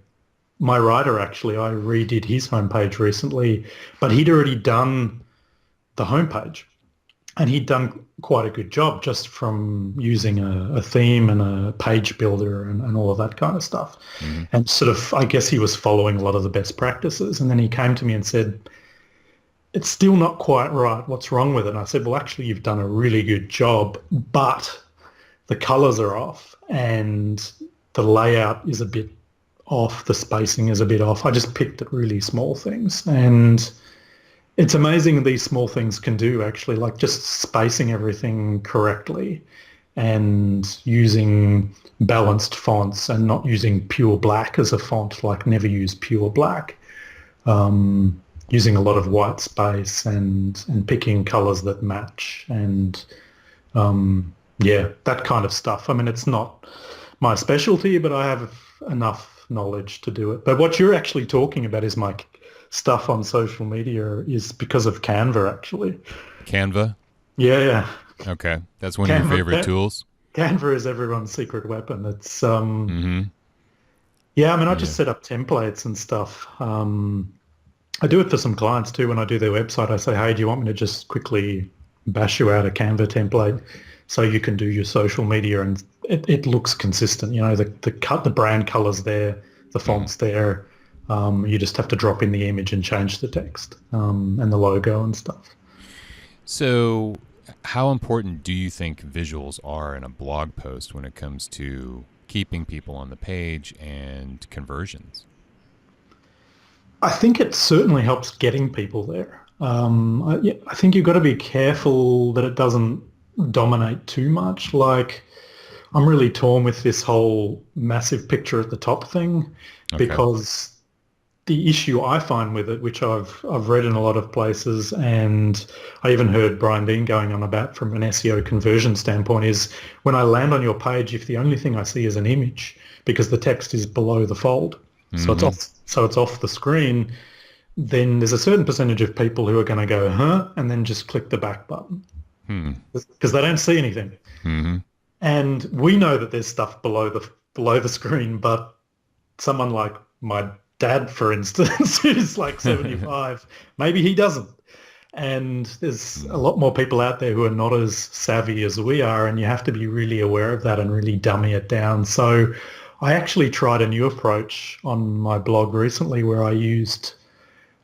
writer, actually, I redid his homepage recently, but he'd already done the homepage. And he'd done quite a good job just from using a theme and a page builder and all of that kind of stuff. And sort of, I guess he was following a lot of the best practices. And then he came to me and said, it's still not quite right. What's wrong with it? And I said, well, actually, you've done a really good job, but the colors are off and the layout is a bit off. The spacing is a bit off. I just picked at really small things. And it's amazing these small things can do, actually, like just spacing everything correctly and using balanced fonts and not using pure black as a font, like never use pure black, using a lot of white space and picking colors that match and, that kind of stuff. It's not my specialty, but I have enough knowledge to do it. But what you're actually talking about is my stuff on social media is because of Canva, actually. Canva? Yeah. Okay. That's one of your favorite tools? Canva is everyone's secret weapon. It's, I just set up templates and stuff. I do it for some clients too. When I do their website, I say, hey, do you want me to just quickly bash you out a Canva template so you can do your social media and it looks consistent. The brand colors there, the font's there. You just have to drop in the image and change the text and the logo and stuff. So how important do you think visuals are in a blog post when it comes to keeping people on the page and conversions? I think it certainly helps getting people there. I think you've got to be careful that it doesn't dominate too much. Like, I'm really torn with this whole massive picture at the top thing, because the issue I find with it, which I've read in a lot of places, and I even heard Brian Dean going on about from an SEO conversion standpoint, is when I land on your page, if the only thing I see is an image, because the text is below the fold, so it's off the screen, then there's a certain percentage of people who are going to go, huh, and then just click the back button because they don't see anything. And we know that there's stuff below the screen, but someone like my dad, for instance, who's like 75, maybe he doesn't. And there's a lot more people out there who are not as savvy as we are, and you have to be really aware of that and really dummy it down. So I actually tried a new approach on my blog recently where I used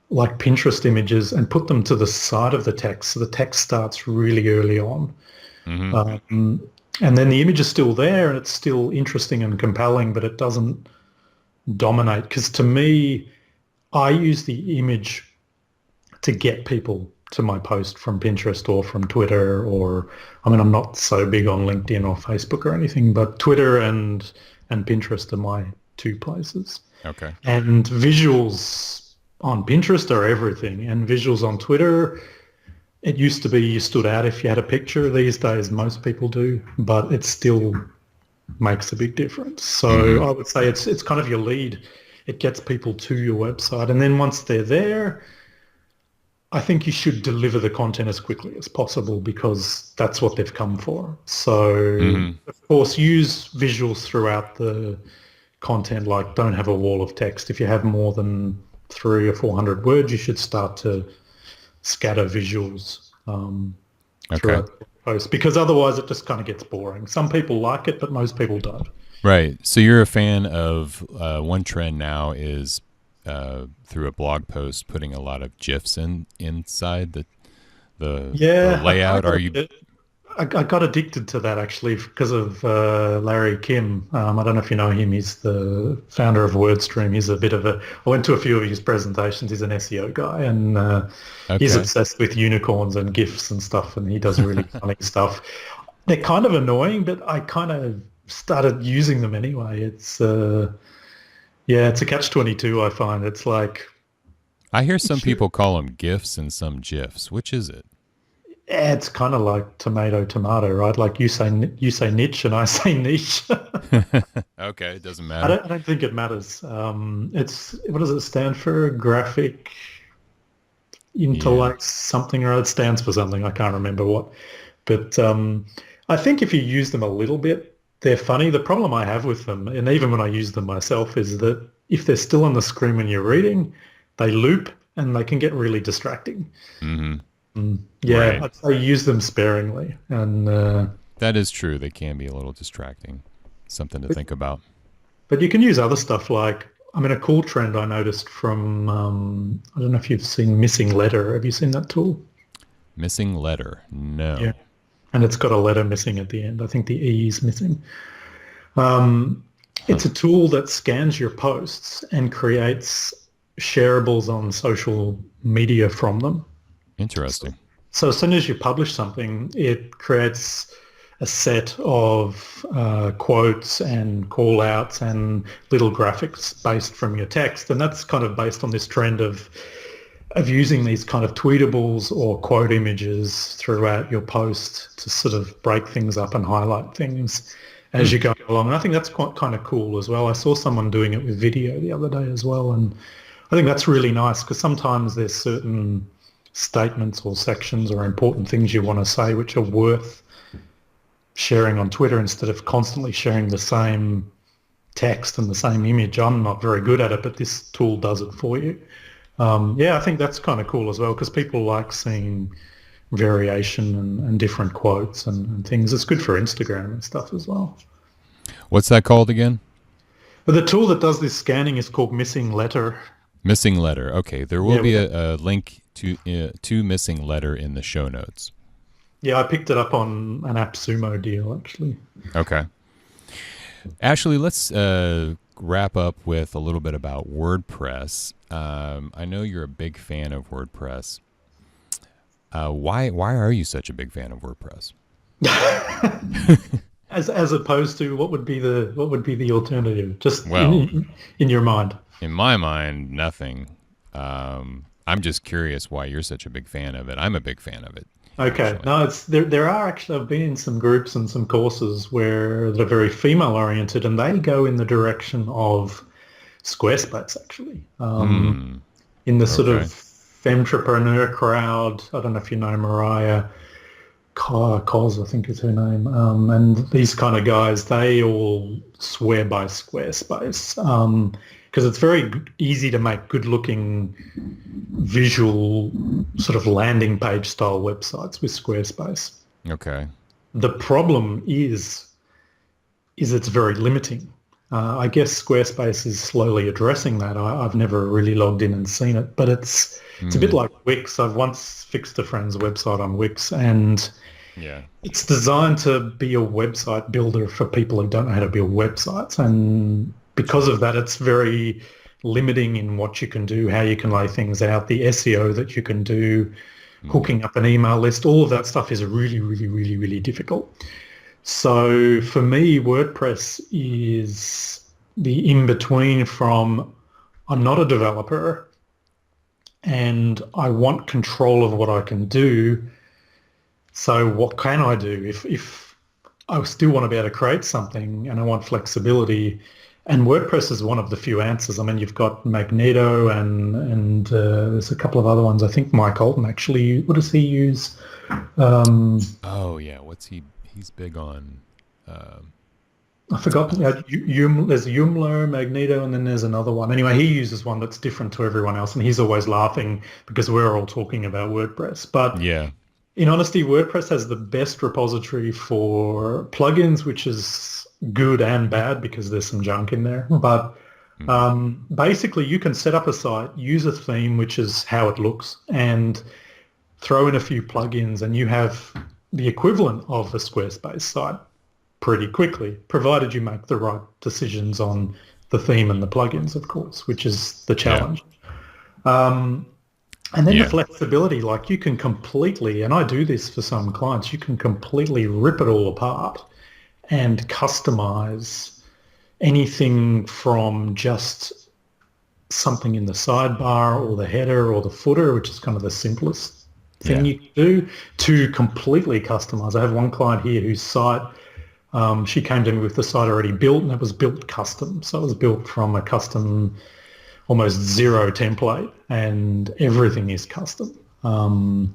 like Pinterest images and put them to the side of the text. So the text starts really early on. And then the image is still there and it's still interesting and compelling, but it doesn't dominate. Because to me, I use the image to get people to my post from Pinterest or from Twitter, or, I mean, I'm not so big on LinkedIn or Facebook or anything, but Twitter and Pinterest are my two places. Okay. And visuals on Pinterest are everything, and visuals on Twitter, it used to be you stood out if you had a picture. These days, most people do, but it still makes a big difference. So I would say it's kind of your lead. It gets people to your website. And then once they're there, I think you should deliver the content as quickly as possible because that's what they've come for. So, of course, use visuals throughout the content, like don't have a wall of text. If you have more than 300 or 400 words, you should start to scatter visuals throughout the post, because otherwise it just kind of gets boring. Some people like it, but most people don't. Right. So you're a fan of one trend now is through a blog post putting a lot of gifs inside the layout. I got addicted to that actually because of Larry Kim. I don't know if you know him. He's the founder of WordStream. He's I went to a few of his presentations. He's an SEO guy, and he's obsessed with unicorns and gifs and stuff, and he does really funny stuff. They're kind of annoying, but I kind of started using them anyway. It's a catch-22, I find. It's like, I hear some people call them gifs and some gifs. Which is it? It's kind of like tomato, right? Like you say niche and I say niche. Okay, it doesn't matter. I don't think it matters. What does it stand for? Graphic interlace something, or it stands for something. I can't remember what. But I think if you use them a little bit, they're funny. The problem I have with them, and even when I use them myself, is that if they're still on the screen when you're reading, they loop and they can get really distracting. Yeah, I'd say use them sparingly. And that is true. They can be a little distracting. Something to think about. But you can use other stuff like, I mean, a cool trend I noticed from, I don't know if you've seen Missing Letter. Have you seen that tool? Missing Letter? No. Yeah. And it's got a letter missing at the end. I think the E is missing. It's a tool that scans your posts and creates shareables on social media from them. Interesting. So as soon as you publish something, it creates a set of quotes and call outs and little graphics based from your text. And that's kind of based on this trend of using these kind of tweetables or quote images throughout your post to sort of break things up and highlight things as you go along. And I think that's quite kind of cool as well. I saw someone doing it with video the other day as well. And I think that's really nice because sometimes there's certain statements or sections or important things you want to say which are worth sharing on Twitter instead of constantly sharing the same text and the same image. I'm not very good at it, but this tool does it for you. I think that's kind of cool as well because people like seeing variation and different quotes and things. It's good for Instagram and stuff as well. What's that called again? But the tool that does this scanning is called Missing Letter. Missing Letter. Okay, there will Yeah, be a link to Missing Letter in the show notes. yeah, I picked it up on an AppSumo deal, actually. Okay. Ashley, let's wrap up with a little bit about WordPress. I know you're a big fan of WordPress. Why are you such a big fan of WordPress? As opposed to what would be the alternative? Just Well, in your mind. in my mind, nothing. I'm just curious why you're such a big fan of it. I'm a big fan of it. Okay. Actually. No, it's there are actually I've been in some groups and some courses where they're very female oriented and they go in the direction of Squarespace actually. In the sort Okay. of femtrepreneur crowd. I don't know if you know Mariah Cos, I think is her name. And these kind of guys, they all swear by Squarespace because it's very easy to make good-looking visual sort of landing page style websites with Squarespace. Okay. The problem is it's very limiting. I guess Squarespace is slowly addressing that. I've never really logged in and seen it, but it's a bit like Wix. I've once fixed a friend's website on Wix, and Yeah. it's designed to be a website builder for people who don't know how to build websites. And because of that, it's very limiting in what you can do, how you can lay things out, the SEO that you can do, hooking up an email list. All of that stuff is really, really, really, really difficult. So for me, WordPress is the in-between from I'm not a developer and I want control of what I can do. So what can I do? If I still want to be able to create something and I want flexibility, and WordPress is one of the few answers. I mean, you've got Magneto and there's a couple of other ones. I think Mike Alton actually, what does he use? Oh yeah. What's he? He's big on. I forgot. There's Joomla, Magneto, and then there's another one. Anyway, he uses one that's different to everyone else, and he's always laughing because we're all talking about WordPress. But Yeah. in honesty, WordPress has the best repository for plugins, which is good and bad because there's some junk in there. But basically, you can set up a site, use a theme, which is how it looks, and throw in a few plugins, and you have the equivalent of a Squarespace site pretty quickly, provided you make the right decisions on the theme and the plugins, of course, which is the challenge. And then the flexibility, like you can completely, and I do this for some clients, you can completely rip it all apart and customize anything from just something in the sidebar or the header or the footer, which is kind of the simplest thing you can do, to completely customize. I have one client here whose site, she came to me with the site already built, and it was built custom. So it was built from a custom, almost zero template, and everything is custom. And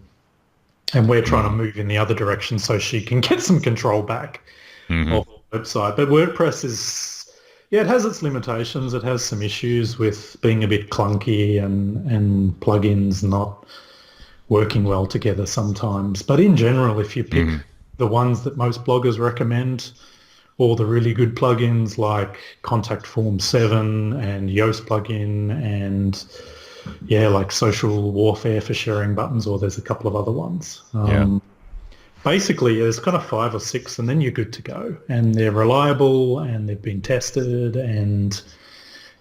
we're trying to move in the other direction so she can get some control back of the website. But WordPress is, it has its limitations. It has some issues with being a bit clunky and plugins not working well together sometimes. But in general, if you pick the ones that most bloggers recommend, or the really good plugins like Contact Form 7 and Yoast plugin and like Social Warfare for sharing buttons, or there's a couple of other ones. Basically, there's kind of 5 or 6 and then you're good to go. And they're reliable and they've been tested, and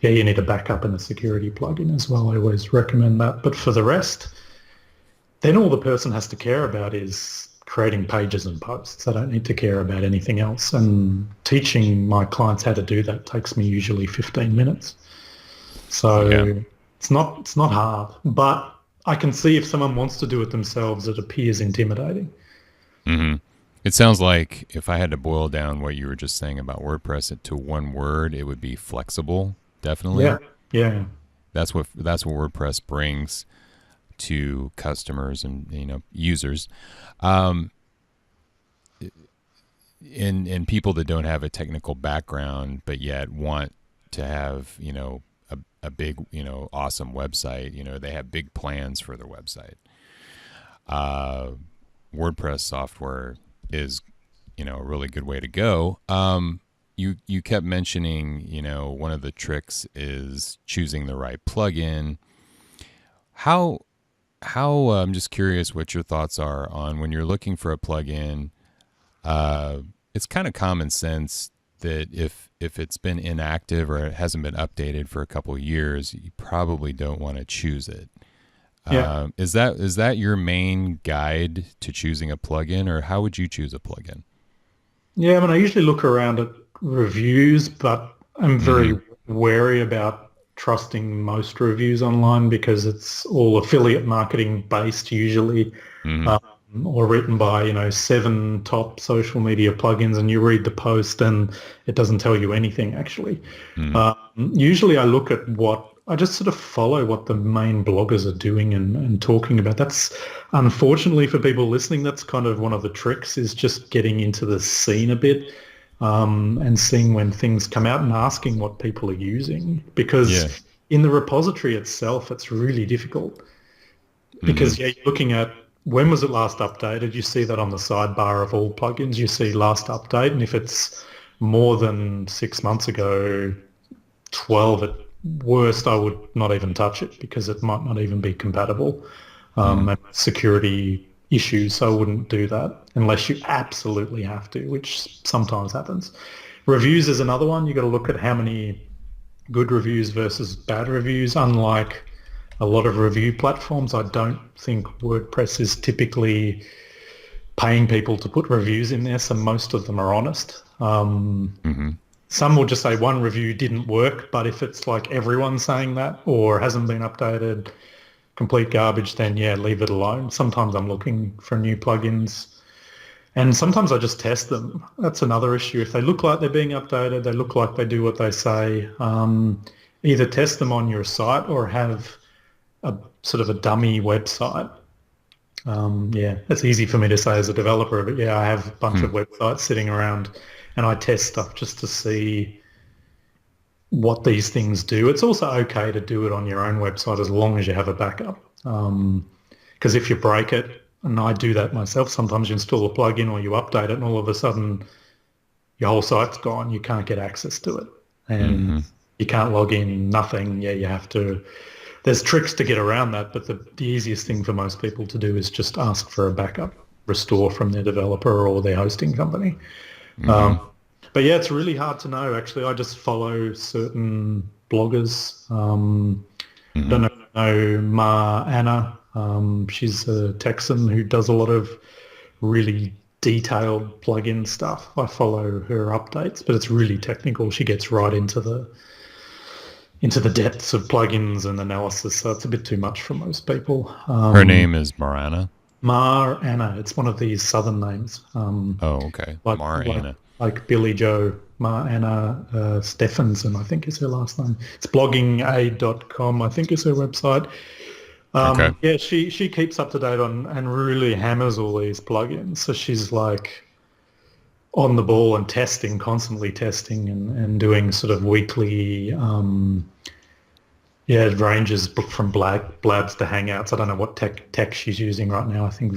you need a backup and a security plugin as well. I always recommend that. But for the rest, then all the person has to care about is creating pages and posts. I don't need to care about anything else. And teaching my clients how to do that takes me usually 15 minutes. So it's not hard, but I can see if someone wants to do it themselves, it appears intimidating. It sounds like if I had to boil down what you were just saying about WordPress to one word, it would be flexible. Definitely. Yeah. That's what WordPress brings to customers and users, and people that don't have a technical background but yet want to have a big awesome website. They have big plans for their website. WordPress software is a really good way to go. you kept mentioning, one of the tricks is choosing the right plugin. How I'm just curious what your thoughts are on when you're looking for a plugin. It's kind of common sense that if it's been inactive or it hasn't been updated for a couple of years, you probably don't want to choose it. Yeah. Is that your main guide to choosing a plugin, or how would you choose a plugin? Yeah, I mean, I usually look around at reviews, but I'm Mm-hmm. very wary about trusting most reviews online because it's all affiliate marketing based usually, Mm-hmm. um, or written by, 7 top social media plugins, and you read the post and it doesn't tell you anything actually. Mm-hmm. Um, Usually I look at I just sort of follow what the main bloggers are doing and talking about. That's unfortunately for people listening, that's kind of one of the tricks is just getting into the scene a bit, and seeing when things come out and asking what people are using. Yeah. Because in the repository itself, it's really difficult Mm-hmm. because you're looking at when was it last updated? You see that on the sidebar of all plugins. You see last update, and if it's more than 6 months ago, 12 at worst, I would not even touch it because it might not even be compatible, Mm-hmm. and security issues. So I wouldn't do that unless you absolutely have to, which sometimes happens. Reviews is another one. You got to look at how many good reviews versus bad reviews. Unlike a lot of review platforms, I don't think WordPress is typically paying people to put reviews in there, so most of them are honest. Mm-hmm. Some will just say one review didn't work, but if it's like everyone saying that or hasn't been updated, complete garbage, then yeah, leave it alone. Sometimes I'm looking for new plugins and sometimes I just test them. That's another issue. If they look like they're being updated, they look like they do what they say, either test them on your site or have a sort of a dummy website. Yeah, it's easy for me to say as a developer, but yeah, I have a bunch Hmm. of websites sitting around and I test stuff just to see what these things do. It's also okay to do it on your own website as long as you have a backup. Because if you break it, and I do that myself, sometimes you install a plugin or you update it and all of a sudden your whole site's gone. You can't get access to it and Mm-hmm. you can't log in, nothing. Yeah, you have to. There's tricks to get around that, but the easiest thing for most people to do is just ask for a backup, restore from their developer or their hosting company. Mm-hmm. Um, but yeah, it's really hard to know. Actually, I just follow certain bloggers. I Mm-hmm. don't know if you know Ma Anna. She's a Texan who does a lot of really detailed plugin stuff. I follow her updates, but it's really technical. She gets right into the depths of plugins and analysis, so it's a bit too much for most people. Her name is Marana. Ma Anna, it's one of these southern names. Oh, okay. like like Marana. like Billy Joe. Ma Anna Stephenson, I think is her last name. It's bloggingaid.com, I think is her website. Okay. Yeah, she keeps up to date on and really hammers all these plugins. So she's like on the ball and testing, constantly testing and doing sort of weekly, yeah, it ranges from blabs to hangouts. I don't know what tech she's using right now. I think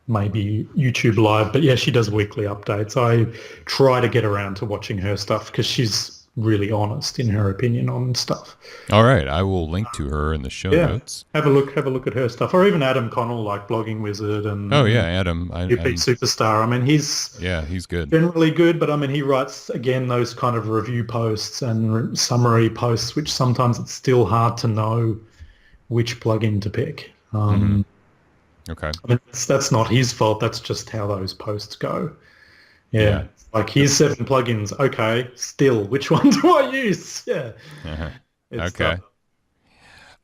maybe YouTube Live, but yeah, she does weekly updates. I try to get around to watching her stuff because she's really honest in her opinion on stuff. All right. I will link to her in the show Yeah, notes. have a look at her stuff, or even Adam Connell, like Blogging Wizard Oh yeah, and Adam. UP Superstar. I mean, he's Yeah, he's good. generally good, but I mean, he writes again those kind of review posts and summary posts, which sometimes it's still hard to know which plugin to pick. Mm-hmm. Okay. I mean, that's not his fault. That's just how those posts go. Yeah. Yeah. Like, here's 7 plugins. Okay, still, which one do I use? Yeah, Uh-huh. it's tough.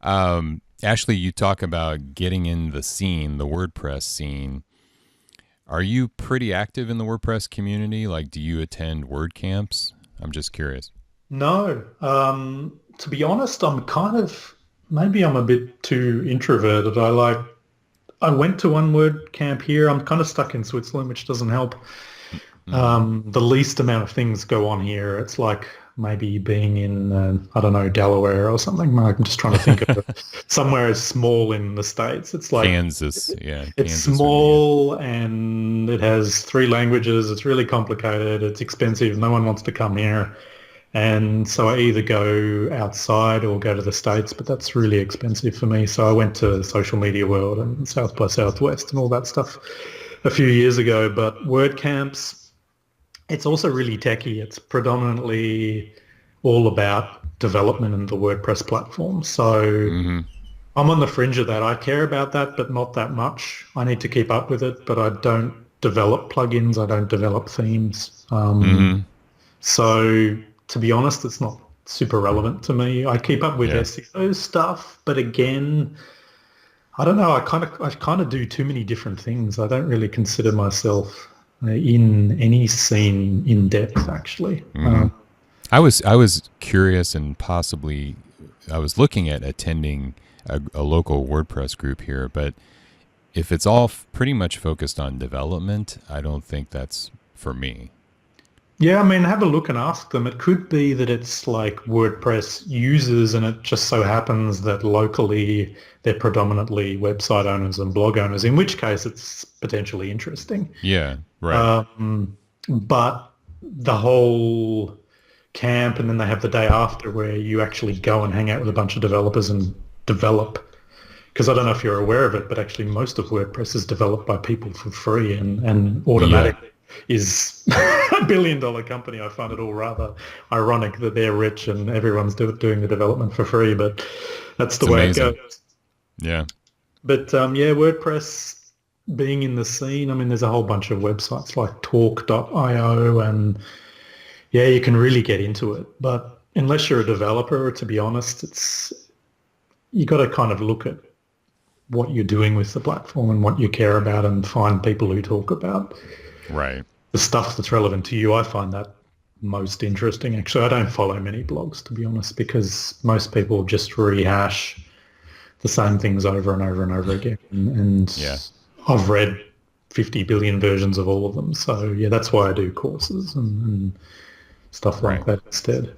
Okay. Ashley, you talk about getting in the scene, the WordPress scene. Are you pretty active in the WordPress community? Like, do you attend WordCamps? I'm just curious. No, to be honest, I'm kind of, maybe I'm a bit too introverted. I went to one word camp here. I'm kind of stuck in Switzerland, which doesn't help. Mm-hmm. The least amount of things go on here. It's like maybe being in, I don't know, Delaware or something. I'm just trying to think of somewhere small in the States. It's like Kansas. Yeah, it's Kansas would be small and it has 3 languages. It's really complicated. It's expensive. No one wants to come here. And so I either go outside or go to the States, but that's really expensive for me. So I went to Social Media World and South by Southwest and all that stuff a few years ago. But WordCamps, it's also really techy. It's predominantly all about development in the WordPress platform. So hmm I'm on the fringe of that. I care about that, but not that much. I need to keep up with it, but I don't develop plugins. I don't develop themes. hmm So to be honest, it's not super relevant to me. I keep up with Yeah. SEO stuff, but again, I don't know. I kind of do too many different things. I don't really consider myself in any scene in depth, actually. hmm I was curious and possibly I was looking at attending a local WordPress group here, but if it's all pretty much focused on development, I don't think that's for me. Yeah, I mean, have a look and ask them. It could be that it's like WordPress users and it just so happens that locally they're predominantly website owners and blog owners, in which case it's potentially interesting. Yeah, right. But the whole camp and then they have the day after where you actually go and hang out with a bunch of developers and develop. Because I don't know if you're aware of it, but actually most of WordPress is developed by people for free and Yeah, Automatic is $1 billion company. I find it all rather ironic that they're rich and everyone's doing the development for free, but that's the it's way it amazing. goes. Yeah. But yeah, WordPress being in the scene, I mean, there's a whole bunch of websites like talk.io and yeah, you can really get into it. But unless you're a developer, to be honest, you got to kind of look at what you're doing with the platform and what you care about and find people who talk about Right. the stuff that's relevant to you. I find that most interesting. Actually, I don't follow many blogs, to be honest, because most people just rehash the same things over and over and over again. Yeah. And I've read 50 billion versions of all of them. So yeah, that's why I do courses and stuff like Right. that instead.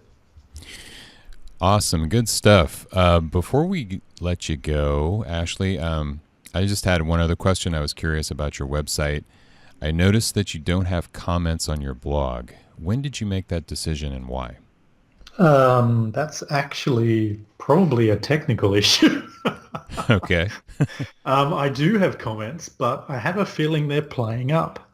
Awesome. Good stuff. Before we let you go, Ashley, I just had one other question. I was curious about your website. I noticed that you don't have comments on your blog. When did you make that decision and why? That's actually probably a technical issue. Okay. I do have comments, but I have a feeling they're playing up.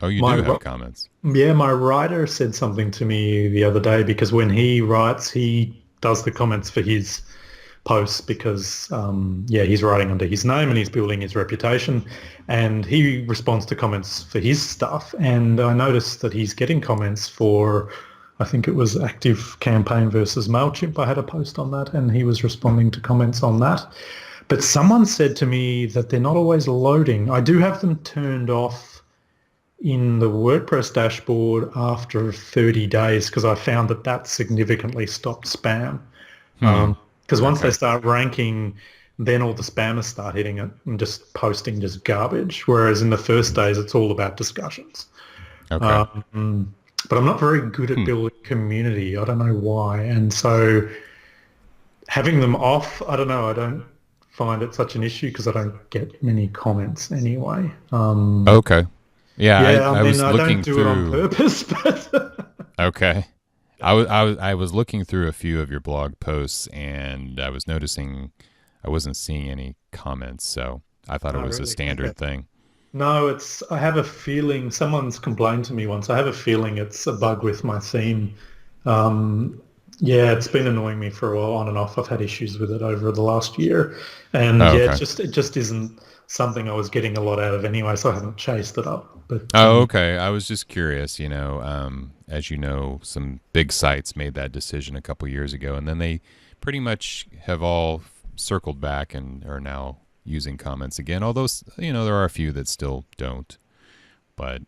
Oh, you My do ri- have comments. yeah, my writer said something to me the other day because when he writes, he does the comments for his posts because yeah, he's writing under his name and he's building his reputation, and he responds to comments for his stuff. And I noticed that he's getting comments for, I think it was Active Campaign versus MailChimp. I had a post on that, and he was responding to comments on that. But someone said to me that they're not always loading. I do have them turned off in the WordPress dashboard after 30 days because I found that significantly stopped spam. Hmm. Because once they Okay. start ranking, then all the spammers start hitting it and just posting just garbage. Whereas in the first days, it's all about discussions. Okay. But I'm not very good at Hmm. building community. I don't know why. And so having them off, I don't know. I don't find it such an issue because I don't get many comments anyway. Okay. Yeah, Yeah, I I mean, was I don't looking do it on through. purpose, but Okay. I was looking through a few of your blog posts and I was noticing I wasn't seeing any comments, so I thought it oh, was a really? Okay. standard thing. No, I have a feeling, someone's complained to me once. I have a feeling it's a bug with my theme. Um, yeah, it's been annoying me for a while on and off. I've had issues with it over the last year. And Oh, yeah, okay. it just isn't something I was getting a lot out of anyway, so I haven't chased it up. But Oh, okay. I was just curious, as you know, some big sites made that decision a couple years ago, and then they pretty much have all circled back and are now using comments again. Although, there are a few that still don't. But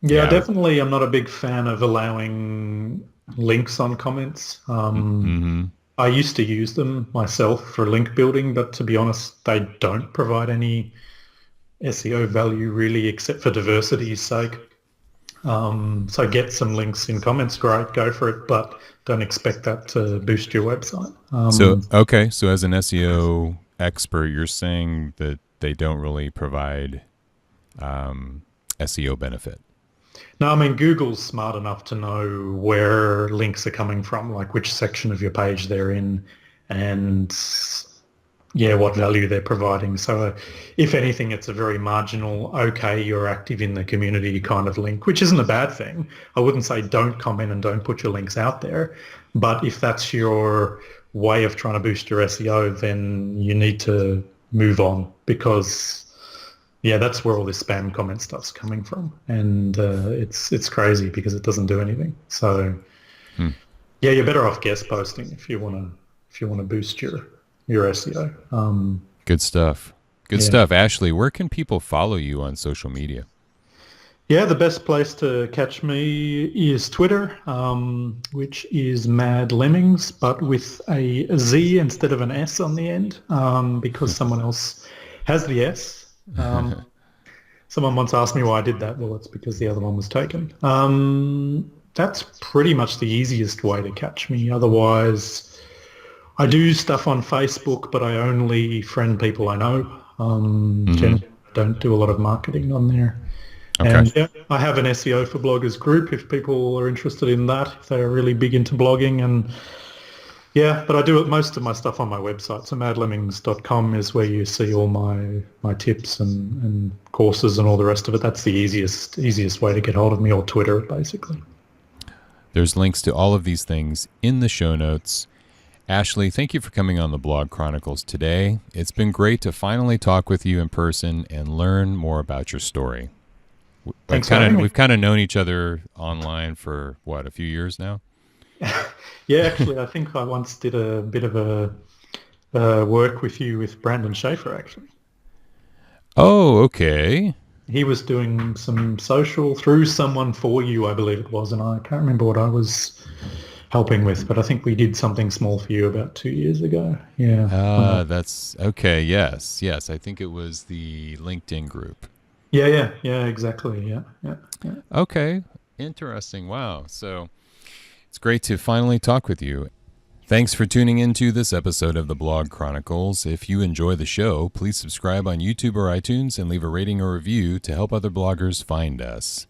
yeah, yeah. definitely I'm not a big fan of allowing links on comments. Mm-hmm. I used to use them myself for link building, but to be honest, they don't provide any SEO value really, except for diversity's sake. So get some links in comments, great, go for it, but don't expect that to boost your website. So as an SEO expert, you're saying that they don't really provide SEO benefit. No, I mean, Google's smart enough to know where links are coming from, like which section of your page they're in, and what value they're providing. So if anything, it's a very marginal, okay, you're active in the community kind of link, which isn't a bad thing. I wouldn't say don't comment and don't put your links out there. But if that's your way of trying to boost your SEO, then you need to move on, because that's where all this spam comment stuff's coming from. And it's crazy because it doesn't do anything. So you're better off guest posting if you want to boost your SEO. Good stuff. Good stuff. Ashley, where can people follow you on social media? Yeah, the best place to catch me is Twitter, which is Mad Lemmings, but with a Z instead of an S on the end, because someone else has the S. Someone once asked me why I did that. Well, it's because the other one was taken. That's pretty much the easiest way to catch me. Otherwise, I do stuff on Facebook, but I only friend people I know. Generally, I don't do a lot of marketing on there. Okay. And I have an SEO for Bloggers group if people are interested in that, if they're really big into blogging. And but I do most of my stuff on my website. So madlemmings.com is where you see all my tips and courses and all the rest of it. That's the easiest way to get hold of me, or Twitter, basically. There's links to all of these things in the show notes. Ashley, thank you for coming on the Blog Chronicles today. It's been great to finally talk with you in person and learn more about your story. Thanks for having me. We've kind of known each other online for, a few years now? Actually, I think I once did a bit of a work with you with Brandon Schaefer, actually. Oh, okay. He was doing some social through someone for you, I believe it was, and I can't remember what I was helping with, but I think we did something small for you about 2 years ago. Yeah. That's okay. Yes. I think it was the LinkedIn group. Yeah, exactly. Yeah. Okay. Interesting. Wow. So it's great to finally talk with you. Thanks for tuning into this episode of the Blog Chronicles. If you enjoy the show, please subscribe on YouTube or iTunes and leave a rating or review to help other bloggers find us.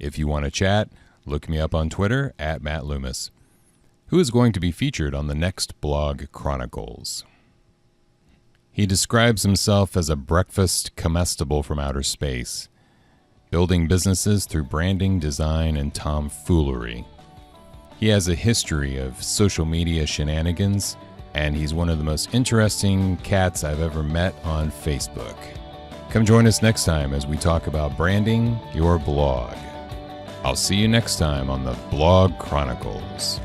If you want to chat, look me up on Twitter at Matt Loomis. Who is going to be featured on the next Blog Chronicles? He describes himself as a breakfast comestible from outer space, building businesses through branding, design, and tomfoolery. He has a history of social media shenanigans, and he's one of the most interesting cats I've ever met on Facebook. Come join us next time as we talk about branding your blog. I'll see you next time on the Blog Chronicles.